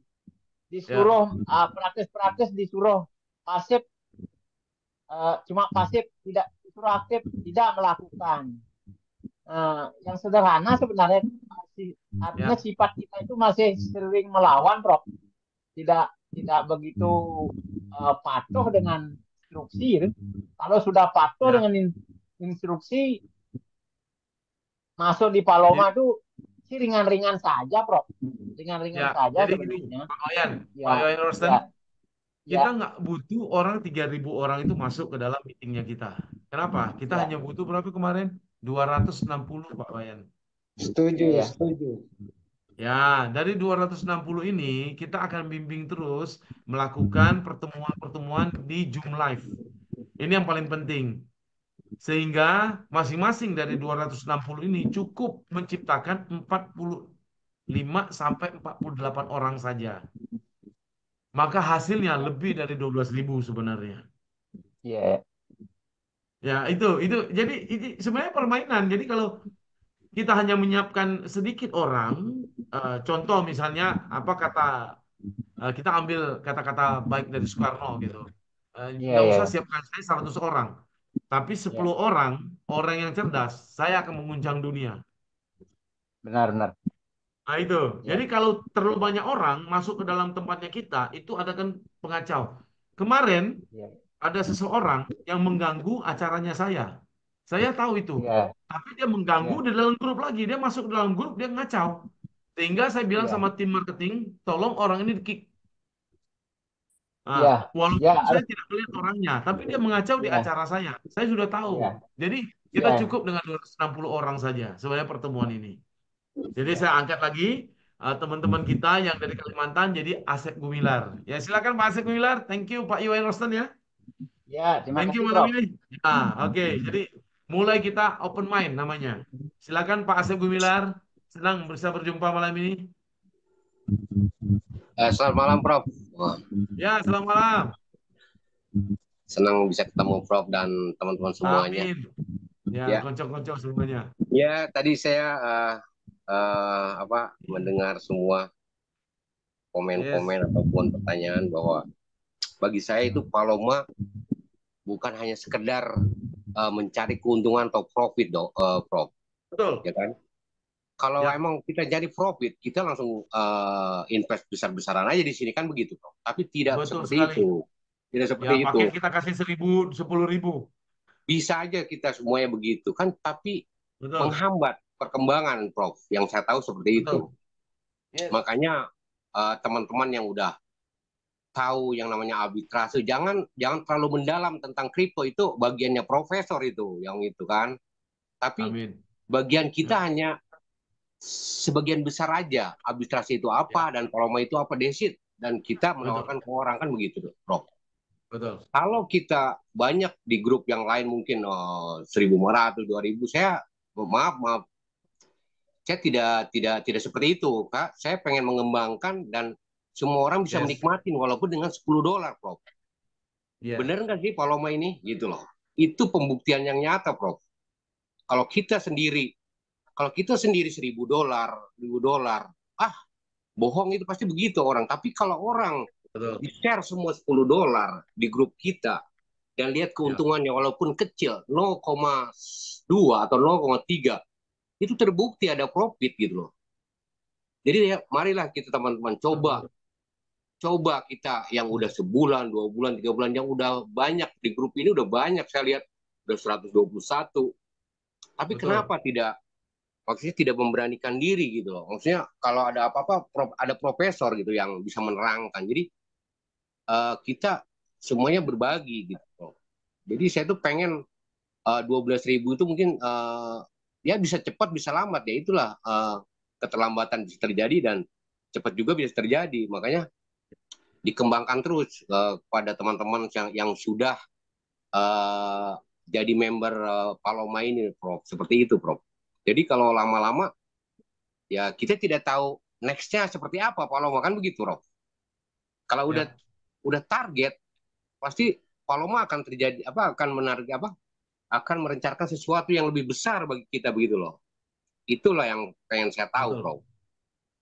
Disuruh praktis-praktis, disuruh pasif, cuma pasif, tidak disuruh aktif, tidak melakukan. Yang sederhana sebenarnya artinya ya, sifat kita itu masih sering melawan, Prof. Tidak begitu patuh dengan instruksi. Kalau sudah patuh ya. dengan instruksi, masuk di Paloma Jadi, itu sih ringan-ringan saja, Prof. Ringan-ringan ya, saja jadi gini, sebenarnya. Pak Ya, Wayan Rosten, ya, kita ya, nggak butuh orang 3.000 orang itu masuk ke dalam meetingnya kita. Kenapa? Kita ya, hanya butuh berapa kemarin? 260, Pak Wayan. Setuju, ya, ya, setuju. Ya, dari 260 ini kita akan bimbing terus melakukan pertemuan-pertemuan di Zoom Live. Ini yang paling penting. Sehingga masing-masing dari 260 ini cukup menciptakan 45 sampai 48 orang saja. Maka hasilnya lebih dari 12.000 sebenarnya. ya, Ya, itu. Jadi ini sebenarnya permainan. Jadi kalau kita hanya menyiapkan sedikit orang, contoh misalnya apa kata kita ambil kata-kata baik dari Soekarno gitu. ya, Nggak usah ya, siapkan saya 100 orang, tapi ya, 10 orang, orang yang cerdas, saya akan menguncang dunia. benar-benar. Nah itu. Jadi Ya, kalau terlalu banyak orang masuk ke dalam tempatnya kita, itu ada kan pengacau. Kemarin ya, ada seseorang yang mengganggu acaranya saya. Saya tahu itu. ya, Tapi dia mengganggu ya, di dalam grup lagi. Dia masuk ke dalam grup, dia ngacau. Sehingga saya bilang ya, sama tim marketing, tolong orang ini di-kick. Nah, ya, ya, walaupun saya harus, tidak melihat orangnya, tapi dia mengacau di ya, acara saya. Saya sudah tahu. ya, Jadi kita ya, cukup dengan 260 orang saja sebenarnya pertemuan ini. Jadi ya, saya angkat lagi teman-teman kita yang dari Kalimantan jadi Asep Gumilar. Ya silakan Pak Asep Gumilar. Thank you Pak Iwan Rosten ya. ya, terima Thank you kasih, malam Prof. ini. Ya, oke. Jadi mulai kita open mind namanya. Silakan Pak Asep Gumilar. Senang bisa berjumpa malam ini. Selamat malam, Prof. Wah, Ya, selamat malam. senang bisa ketemu Prof dan teman-teman semuanya. Amin. Ya, Ya, kocok-kocok semuanya. ya tadi saya mendengar semua Yes, komen-komen ataupun pertanyaan bahwa bagi saya itu Paloma bukan hanya sekedar mencari keuntungan atau profit, Prof. betul. Ya kan? Kalau Ya, emang kita jadi profit, kita langsung invest besar-besaran aja di sini kan begitu, Prof. Tapi tidak betul seperti sekali. itu. Tidak Ya, seperti itu. paket kita kasih 1.000, 10.000. Bisa aja kita semuanya begitu kan, tapi Betul, menghambat perkembangan, Prof. Yang saya tahu seperti itu. betul. Yes, Makanya teman-teman yang udah tahu yang namanya arbitrase, jangan terlalu mendalam tentang kripto, itu bagiannya profesor itu, yang itu kan. Tapi amin. bagian kita Ya, hanya sebagian besar aja. Arbitrase itu ya, apa dan Paloma itu apa, desit, dan kita betul, menawarkan ke orang kan begitu, Prof. betul. Kalau kita banyak di grup yang lain mungkin 1.500, 2.000, saya maaf, saya tidak seperti itu, Kak. Saya pengen mengembangkan dan semua orang bisa Yes, menikmati walaupun dengan $10, Prof. ya, Bener nggak sih Paloma ini? Gitu loh. Itu pembuktian yang nyata, Prof. Kalau kita sendiri, kalau kita sendiri $1.000, $1.000, ah, bohong itu pasti begitu orang. Tapi kalau orang betul. di-share semua $10 di grup kita dan lihat Ya, keuntungannya walaupun kecil, 0,2 atau 0,3, itu terbukti ada profit gitu loh. Jadi ya, marilah kita teman-teman coba betul. coba kita yang udah sebulan, 2 bulan, 3 bulan, yang udah banyak di grup ini, udah banyak saya lihat, udah 121. Tapi Betul. kenapa tidak, maksudnya tidak memberanikan diri gitu loh. Maksudnya kalau ada apa-apa, ada profesor gitu yang bisa menerangkan. Jadi kita semuanya berbagi gitu loh. Jadi saya tuh pengen 12.000 itu mungkin ya bisa cepat bisa lambat, ya itulah keterlambatan bisa terjadi dan cepat juga bisa terjadi. Makanya dikembangkan terus kepada teman-teman yang sudah uh, jadi member Paloma ini, Prof. Seperti itu, Prof. Jadi kalau lama-lama ya kita tidak tahu nextnya seperti apa Paloma kan begitu, Prof. Kalau Ya, udah target, pasti Paloma akan terjadi apa, akan menarik apa, akan merencanakan sesuatu yang lebih besar bagi kita begitu loh. Itulah yang pengen saya tahu, Betul. Bro.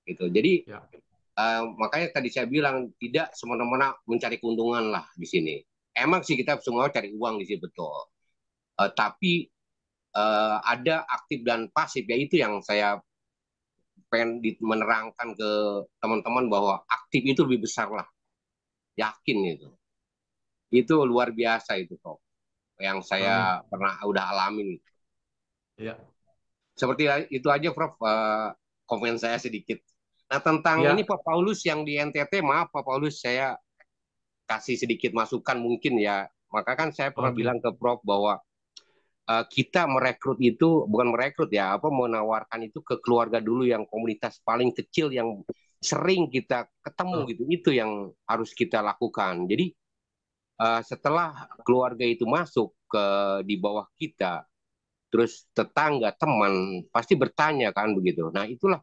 Itu. Jadi Ya. makanya tadi saya bilang tidak semena-mena mencari keuntungan lah di sini. Emang sih kita semua cari uang di sini betul. Tapi ada aktif dan pasif, ya itu yang saya pengen menerangkan ke teman-teman bahwa aktif itu lebih besar lah, yakin itu luar biasa itu Prof, yang Amin. saya pernah udah alamin. Ya. Seperti itu aja Prof, komen saya sedikit. Nah tentang Ya. ini Pak Paulus yang di NTT, maaf Pak Paulus, saya kasih sedikit masukan mungkin ya. Maka kan saya pernah Oke. bilang ke Prof bahwa kita merekrut itu bukan merekrut ya, apa menawarkan itu ke keluarga dulu yang komunitas paling kecil yang sering kita ketemu gitu. Itu yang harus kita lakukan. Jadi setelah keluarga itu masuk ke di bawah kita, terus tetangga, teman pasti bertanya kan begitu. Nah itulah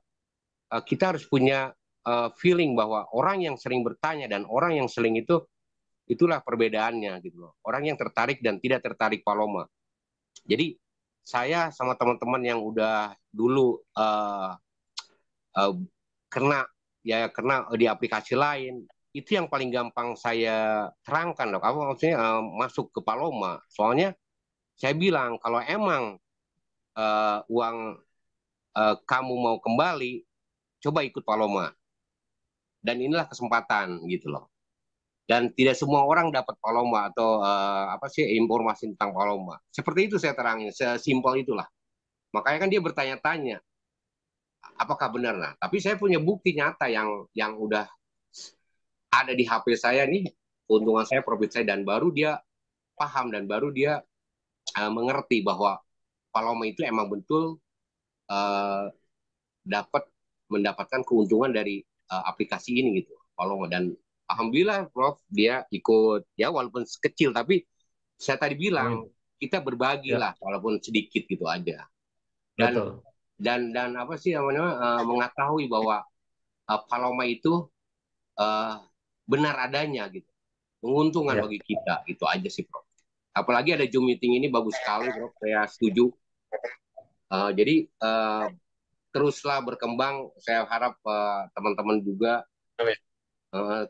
kita harus punya feeling bahwa orang yang sering bertanya dan orang yang sering itu, itulah perbedaannya gitu loh. Orang yang tertarik dan tidak tertarik Paloma. Jadi saya sama teman-teman yang udah dulu uh, kena kena di aplikasi lain, itu yang paling gampang saya terangkan dok. Apa maksudnya masuk ke Paloma? Soalnya saya bilang kalau emang uang kamu mau kembali, coba ikut Paloma. Dan inilah kesempatan gitu loh. Dan tidak semua orang dapat Paloma atau apa sih informasi tentang Paloma. Seperti itu saya terangin, sesimpel itulah. Makanya kan dia bertanya-tanya, apakah benar? Nah, tapi saya punya bukti nyata yang udah ada di HP saya nih, keuntungan saya, profit saya, dan baru dia paham dan baru dia mengerti bahwa Paloma itu emang betul uh, dapat mendapatkan keuntungan dari aplikasi ini gitu, Paloma. Dan alhamdulillah Prof dia ikut ya walaupun kecil, tapi saya tadi bilang Amin. kita berbagi Ya. lah walaupun sedikit gitu aja. Dan Betul. dan apa sih namanya mengetahui bahwa Paloma itu uh, benar adanya gitu, menguntungkan Ya. bagi kita, itu aja sih Prof. Apalagi ada Zoom meeting ini bagus sekali Prof, saya setuju. Jadi teruslah berkembang, saya harap teman-teman juga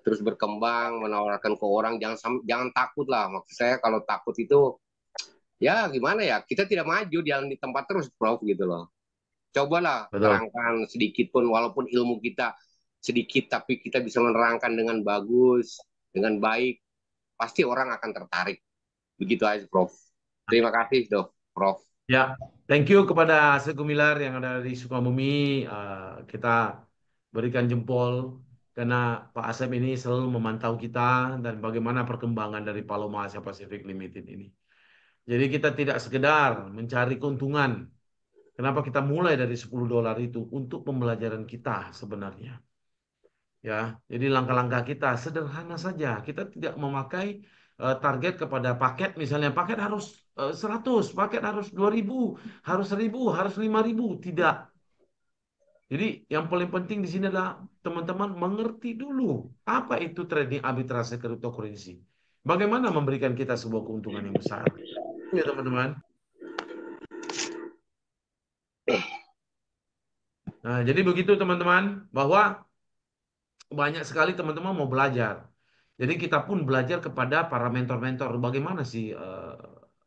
terus berkembang, menawarkan ke orang, jangan takut lah. Maksud saya kalau takut itu ya gimana ya, kita tidak maju, jangan di tempat terus Prof gitu loh. Cobalah Betul. terangkan sedikit pun, walaupun ilmu kita sedikit, tapi kita bisa menerangkan dengan bagus, dengan baik, pasti orang akan tertarik. Begitu aja Prof. Terima kasih Dok, Prof. Ya, thank you kepada Asep Gumilar yang ada di Sukabumi. Kita berikan jempol karena Pak Asep ini selalu memantau kita dan bagaimana perkembangan dari Paloma Asia Pacific Limited ini. Jadi kita tidak sekedar mencari keuntungan. Kenapa kita mulai dari $10 itu untuk pembelajaran kita sebenarnya. Ya, jadi langkah-langkah kita sederhana saja. Kita tidak memakai target kepada paket, misalnya paket harus 100, paket harus 2.000, harus 1.000, harus 5.000. Tidak. Jadi yang paling penting di sini adalah teman-teman mengerti dulu apa itu trading arbitrase cryptocurrency. Bagaimana memberikan kita sebuah keuntungan yang besar. Ya teman-teman. Nah, jadi begitu teman-teman, bahwa banyak sekali teman-teman mau belajar. Jadi kita pun belajar kepada para mentor-mentor bagaimana sih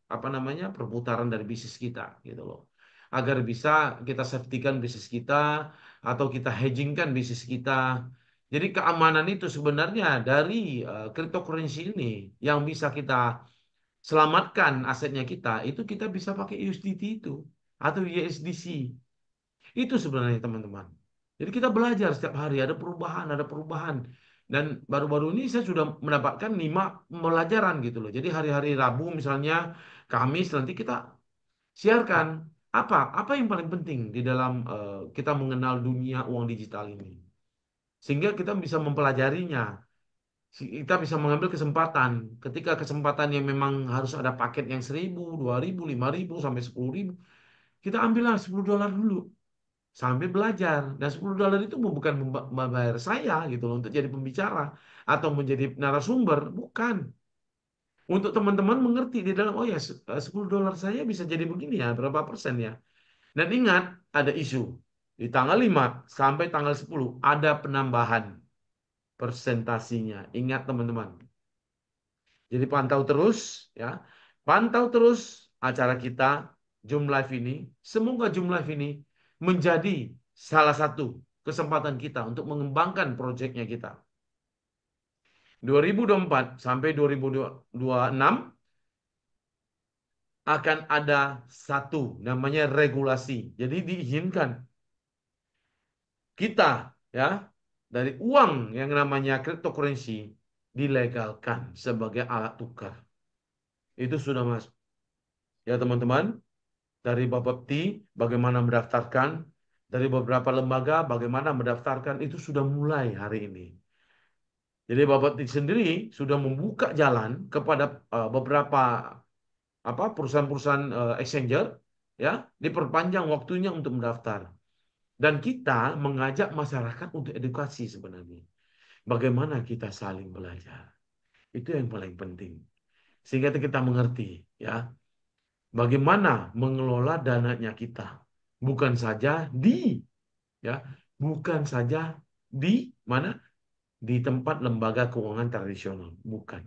apa namanya perputaran dari bisnis kita gitu loh. Agar bisa kita safety-kan bisnis kita atau kita hedging-kan bisnis kita. Jadi keamanan itu sebenarnya dari cryptocurrency ini yang bisa kita selamatkan asetnya kita, itu kita bisa pakai USDT itu atau USDC. Itu sebenarnya teman-teman. Jadi kita belajar setiap hari, ada perubahan, ada perubahan. Dan baru-baru ini saya sudah mendapatkan 5 pelajaran gitu loh. Jadi hari-hari Rabu misalnya, Kamis nanti kita siarkan apa yang paling penting di dalam kita mengenal dunia uang digital ini. Sehingga kita bisa mempelajarinya. Kita bisa mengambil kesempatan. Ketika kesempatan yang memang harus ada paket yang 1.000, 2.000, 5.000, sampai 10.000. Kita ambillah $10 dulu sambil belajar. Dan $10 itu bukan membayar saya gitu loh untuk jadi pembicara atau menjadi narasumber, bukan. Untuk teman-teman mengerti di dalam, oh ya, $10 saya bisa jadi begini ya, berapa persen ya. Dan ingat, ada isu. Di tanggal 5 sampai tanggal 10 ada penambahan persentasinya. Ingat teman-teman. Jadi pantau terus ya. Pantau terus acara kita Zoom Live ini. Semoga Zoom Live ini menjadi salah satu kesempatan kita untuk mengembangkan proyeknya kita. 2024 sampai 2026 akan ada satu namanya regulasi. Jadi diizinkan kita ya dari uang yang namanya cryptocurrency dilegalkan sebagai alat tukar. Itu sudah masuk. Ya teman-teman, dari Bapepti bagaimana mendaftarkan, dari beberapa lembaga bagaimana mendaftarkan itu sudah mulai hari ini. Jadi Bapepti sendiri sudah membuka jalan kepada beberapa perusahaan-perusahaan exchanger ya diperpanjang waktunya untuk mendaftar. Dan kita mengajak masyarakat untuk edukasi sebenarnya. Bagaimana kita saling belajar. Itu yang paling penting. Sehingga kita mengerti ya bagaimana mengelola dananya kita. Bukan saja ya, bukan saja di mana? Di tempat lembaga keuangan tradisional, bukan.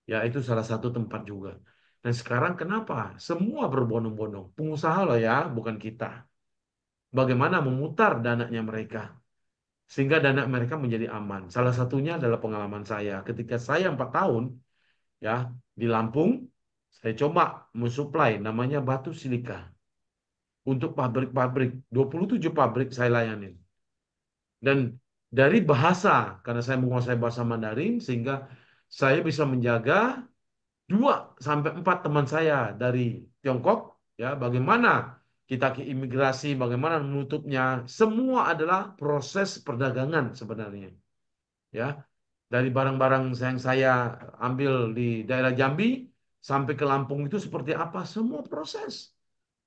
Ya, itu salah satu tempat juga. Dan sekarang kenapa? Semua berbondong-bondong. Pengusaha loh ya, bukan kita. Bagaimana memutar dananya mereka. Sehingga dana mereka menjadi aman. Salah satunya adalah pengalaman saya. Ketika saya 4 tahun ya di Lampung, saya coba mensuplai namanya batu silika untuk pabrik-pabrik. 27 pabrik saya layanin. Dan dari bahasa, karena saya menguasai bahasa Mandarin, sehingga saya bisa menjaga 2 sampai 4 teman saya dari Tiongkok, ya, bagaimana kita ke imigrasi, bagaimana menutupnya, semua adalah proses perdagangan sebenarnya, ya. Dari barang-barang yang saya ambil di daerah Jambi sampai ke Lampung itu seperti apa? Semua proses.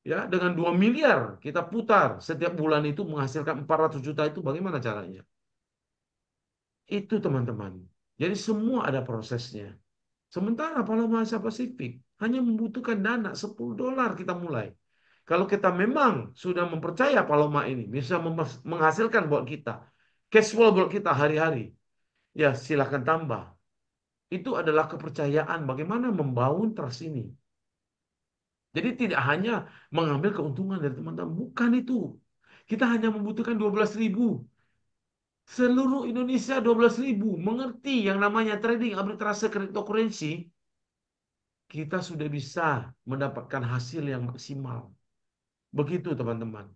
Ya, dengan 2 miliar kita putar setiap bulan itu menghasilkan 400 juta itu bagaimana caranya? Itu teman-teman. Jadi semua ada prosesnya. Sementara Paloma Asia Pasifik hanya membutuhkan dana $10 kita mulai. Kalau kita memang sudah mempercaya Paloma ini bisa menghasilkan buat kita, cash flow buat kita hari-hari, ya silahkan tambah. Itu adalah kepercayaan bagaimana membangun trust ini. Jadi tidak hanya mengambil keuntungan dari teman-teman, bukan itu. Kita hanya membutuhkan 12.000. Seluruh Indonesia 12.000 mengerti yang namanya trading arbitrase cryptocurrency, kita sudah bisa mendapatkan hasil yang maksimal. Begitu teman-teman.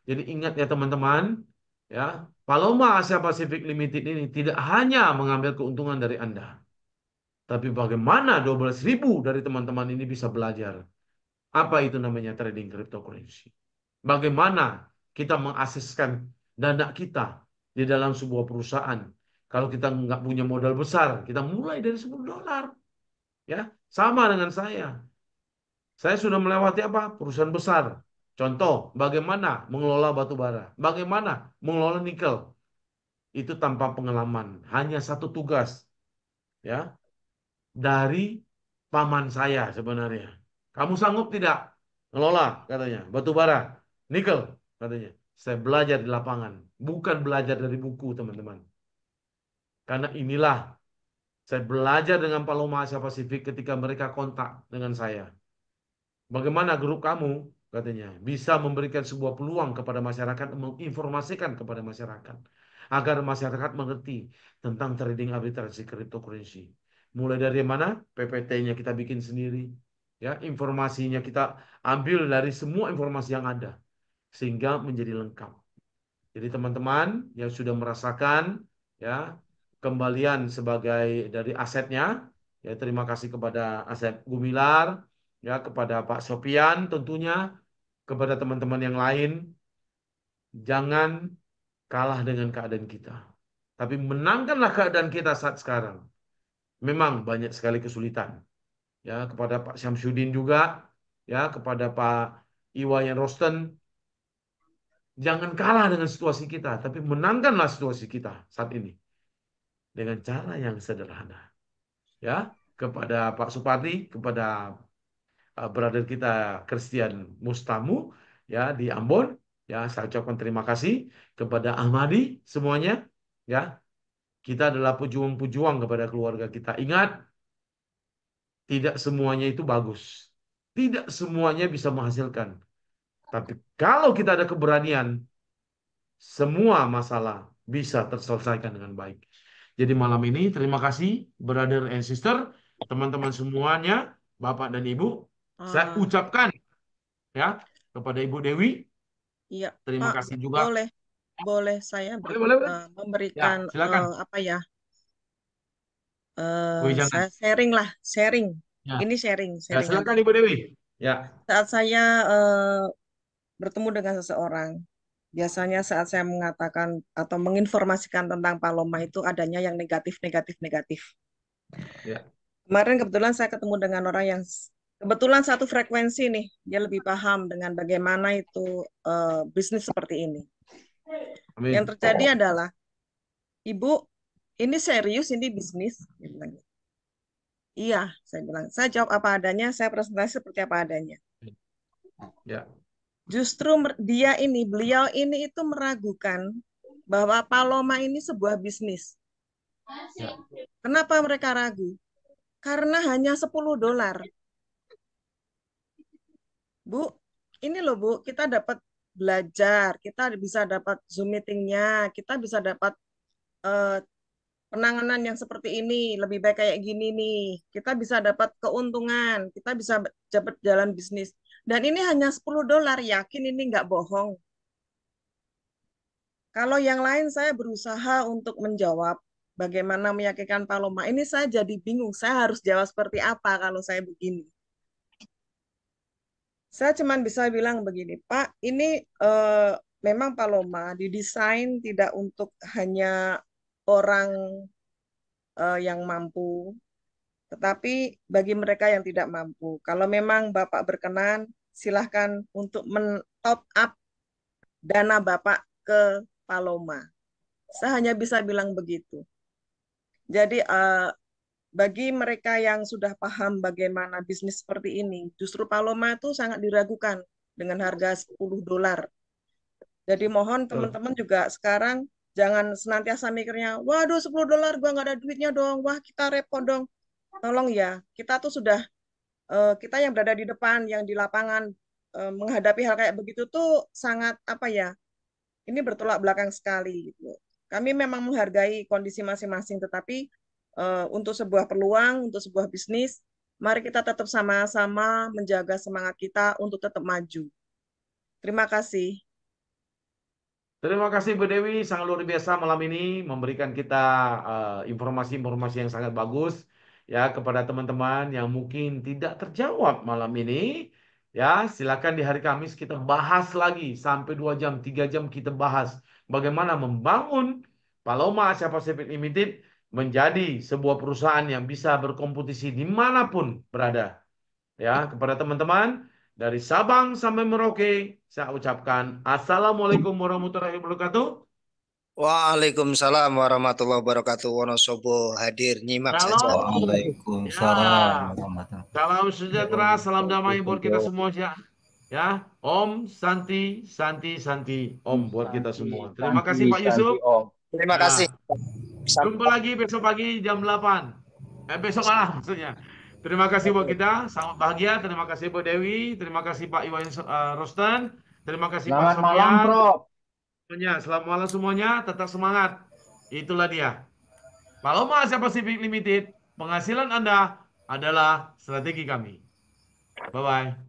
Jadi ingat ya teman-teman, ya, Paloma Asia Pacific Limited ini tidak hanya mengambil keuntungan dari Anda, tapi bagaimana 12.000 dari teman-teman ini bisa belajar. Apa itu namanya trading cryptocurrency? Bagaimana kita mengakseskan dana kita di dalam sebuah perusahaan? Kalau kita nggak punya modal besar, kita mulai dari $10. Ya, sama dengan saya. Saya sudah melewati apa? Perusahaan besar. Contoh, bagaimana mengelola batu bara, bagaimana mengelola nikel. Itu tanpa pengalaman, hanya satu tugas, ya, dari paman saya sebenarnya. Kamu sanggup tidak mengelola, katanya, batu bara, nikel, katanya. Saya belajar di lapangan, bukan belajar dari buku, teman-teman. Karena inilah saya belajar dengan Paloma Asia Pasifik ketika mereka kontak dengan saya. Bagaimana grup kamu, katanya, bisa memberikan sebuah peluang kepada masyarakat, menginformasikan kepada masyarakat, agar masyarakat mengerti tentang trading arbitrage cryptocurrency. Mulai dari mana? PPT-nya kita bikin sendiri, ya, informasinya kita ambil dari semua informasi yang ada, sehingga menjadi lengkap. Jadi teman-teman yang sudah merasakan, ya, kembalian sebagai dari asetnya, ya, terima kasih kepada Aset Gumilar, ya, kepada Pak Sopian tentunya, kepada teman-teman yang lain. Jangan kalah dengan keadaan kita, tapi menangkanlah keadaan kita saat sekarang. Memang banyak sekali kesulitan, ya, kepada Pak Syamsuddin juga, ya, kepada Pak Iwayan Rosten. Jangan kalah dengan situasi kita, tapi menangkanlah situasi kita saat ini dengan cara yang sederhana. Ya, kepada Pak Supardi, kepada brother kita Christian Mustamu ya di Ambon. Ya, saya ucapkan terima kasih kepada Ahmadi semuanya. Ya, kita adalah pejuang-pejuang kepada keluarga kita. Ingat, tidak semuanya itu bagus. Tidak semuanya bisa menghasilkan. Tapi kalau kita ada keberanian, semua masalah bisa terselesaikan dengan baik. Jadi malam ini terima kasih brother and sister, teman-teman semuanya, Bapak dan Ibu. Saya Ah, ucapkan ya kepada Ibu Dewi, iya, terima Pak, kasih juga. boleh, boleh saya Boleh, boleh, boleh. Ya, memberikan silakan. apa ya? Wejangan. Saya sharing lah, sharing. Ya, Ini sharing, ya sharingan. silakan Ibu Dewi. Ya, Saat saya bertemu dengan seseorang, biasanya saat saya mengatakan atau menginformasikan tentang Paloma itu adanya yang negatif, negatif, negatif. ya, Kemarin kebetulan saya ketemu dengan orang yang kebetulan satu frekuensi nih, dia lebih paham dengan bagaimana itu bisnis seperti ini. Yang amin. terjadi adalah, Ibu, ini serius, ini bisnis. Dia bilang, iya, saya bilang. Saya jawab apa adanya, saya presentasi seperti apa adanya. Ya, Justru beliau ini itu meragukan bahwa Paloma ini sebuah bisnis. ya, Kenapa mereka ragu? Karena hanya $10. Bu, ini loh Bu, kita dapat belajar, kita bisa dapat Zoom meetingnya, kita bisa dapat eh, penanganan yang seperti ini, lebih baik kayak gini nih. Kita bisa dapat keuntungan, kita bisa dapat jalan bisnis. Dan ini hanya $10, yakin ini nggak bohong. Kalau yang lain saya berusaha untuk menjawab bagaimana meyakinkan Paloma. Ini saya jadi bingung, saya harus jawab seperti apa kalau saya begini. Saya cuma bisa bilang begini, Pak, ini memang Paloma didesain tidak untuk hanya orang yang mampu, tetapi bagi mereka yang tidak mampu. Kalau memang Bapak berkenan, silahkan untuk men-top up dana Bapak ke Paloma. Saya hanya bisa bilang begitu. Jadi bagi mereka yang sudah paham bagaimana bisnis seperti ini, justru Paloma itu sangat diragukan dengan harga $10. Jadi mohon betul. teman-teman juga sekarang jangan senantiasa mikirnya, waduh $10 gua nggak ada duitnya dong, wah kita repot dong. Tolong ya, kita tuh sudah, kita yang berada di depan, yang di lapangan, menghadapi hal kayak begitu tuh sangat apa ya, ini bertolak belakang sekali gitu. Kami memang menghargai kondisi masing-masing, tetapi untuk sebuah peluang, untuk sebuah bisnis, mari kita tetap sama-sama menjaga semangat kita untuk tetap maju. Terima kasih. Terima kasih Bu Dewi, sangat luar biasa malam ini memberikan kita informasi-informasi yang sangat bagus ya kepada teman-teman yang mungkin tidak terjawab malam ini. Ya, silakan di hari Kamis kita bahas lagi sampai 2 jam, 3 jam kita bahas bagaimana membangun Paloma Asia Pacific Limited menjadi sebuah perusahaan yang bisa berkompetisi dimanapun berada. Ya, kepada teman-teman dari Sabang sampai Merauke, saya ucapkan Assalamualaikum warahmatullahi wabarakatuh. Waalaikumsalam warahmatullahi wabarakatuh. Wonosobo hadir nyimak saja. Salam, Waalaikumsalam ya, warahmatullahi salam sejahtera, salam damai buat kita semua ya. Ya, Om Santi, Santi, Santi, Om buat kita semua. Terima kasih Pak Yusuf. Terima Ya, kasih. jumpa lagi besok pagi jam 8. Besok malam maksudnya. Terima kasih buat kita, sangat bahagia. Terima kasih Bu Dewi, terima kasih Pak Iwan Rosten, terima kasih Pak Selamat malam, Sofian. Prof. Semuanya, selamat malam semuanya, tetap semangat. Itulah dia. Paloma Asia Pacific Limited, penghasilan Anda adalah strategi kami. Bye-bye.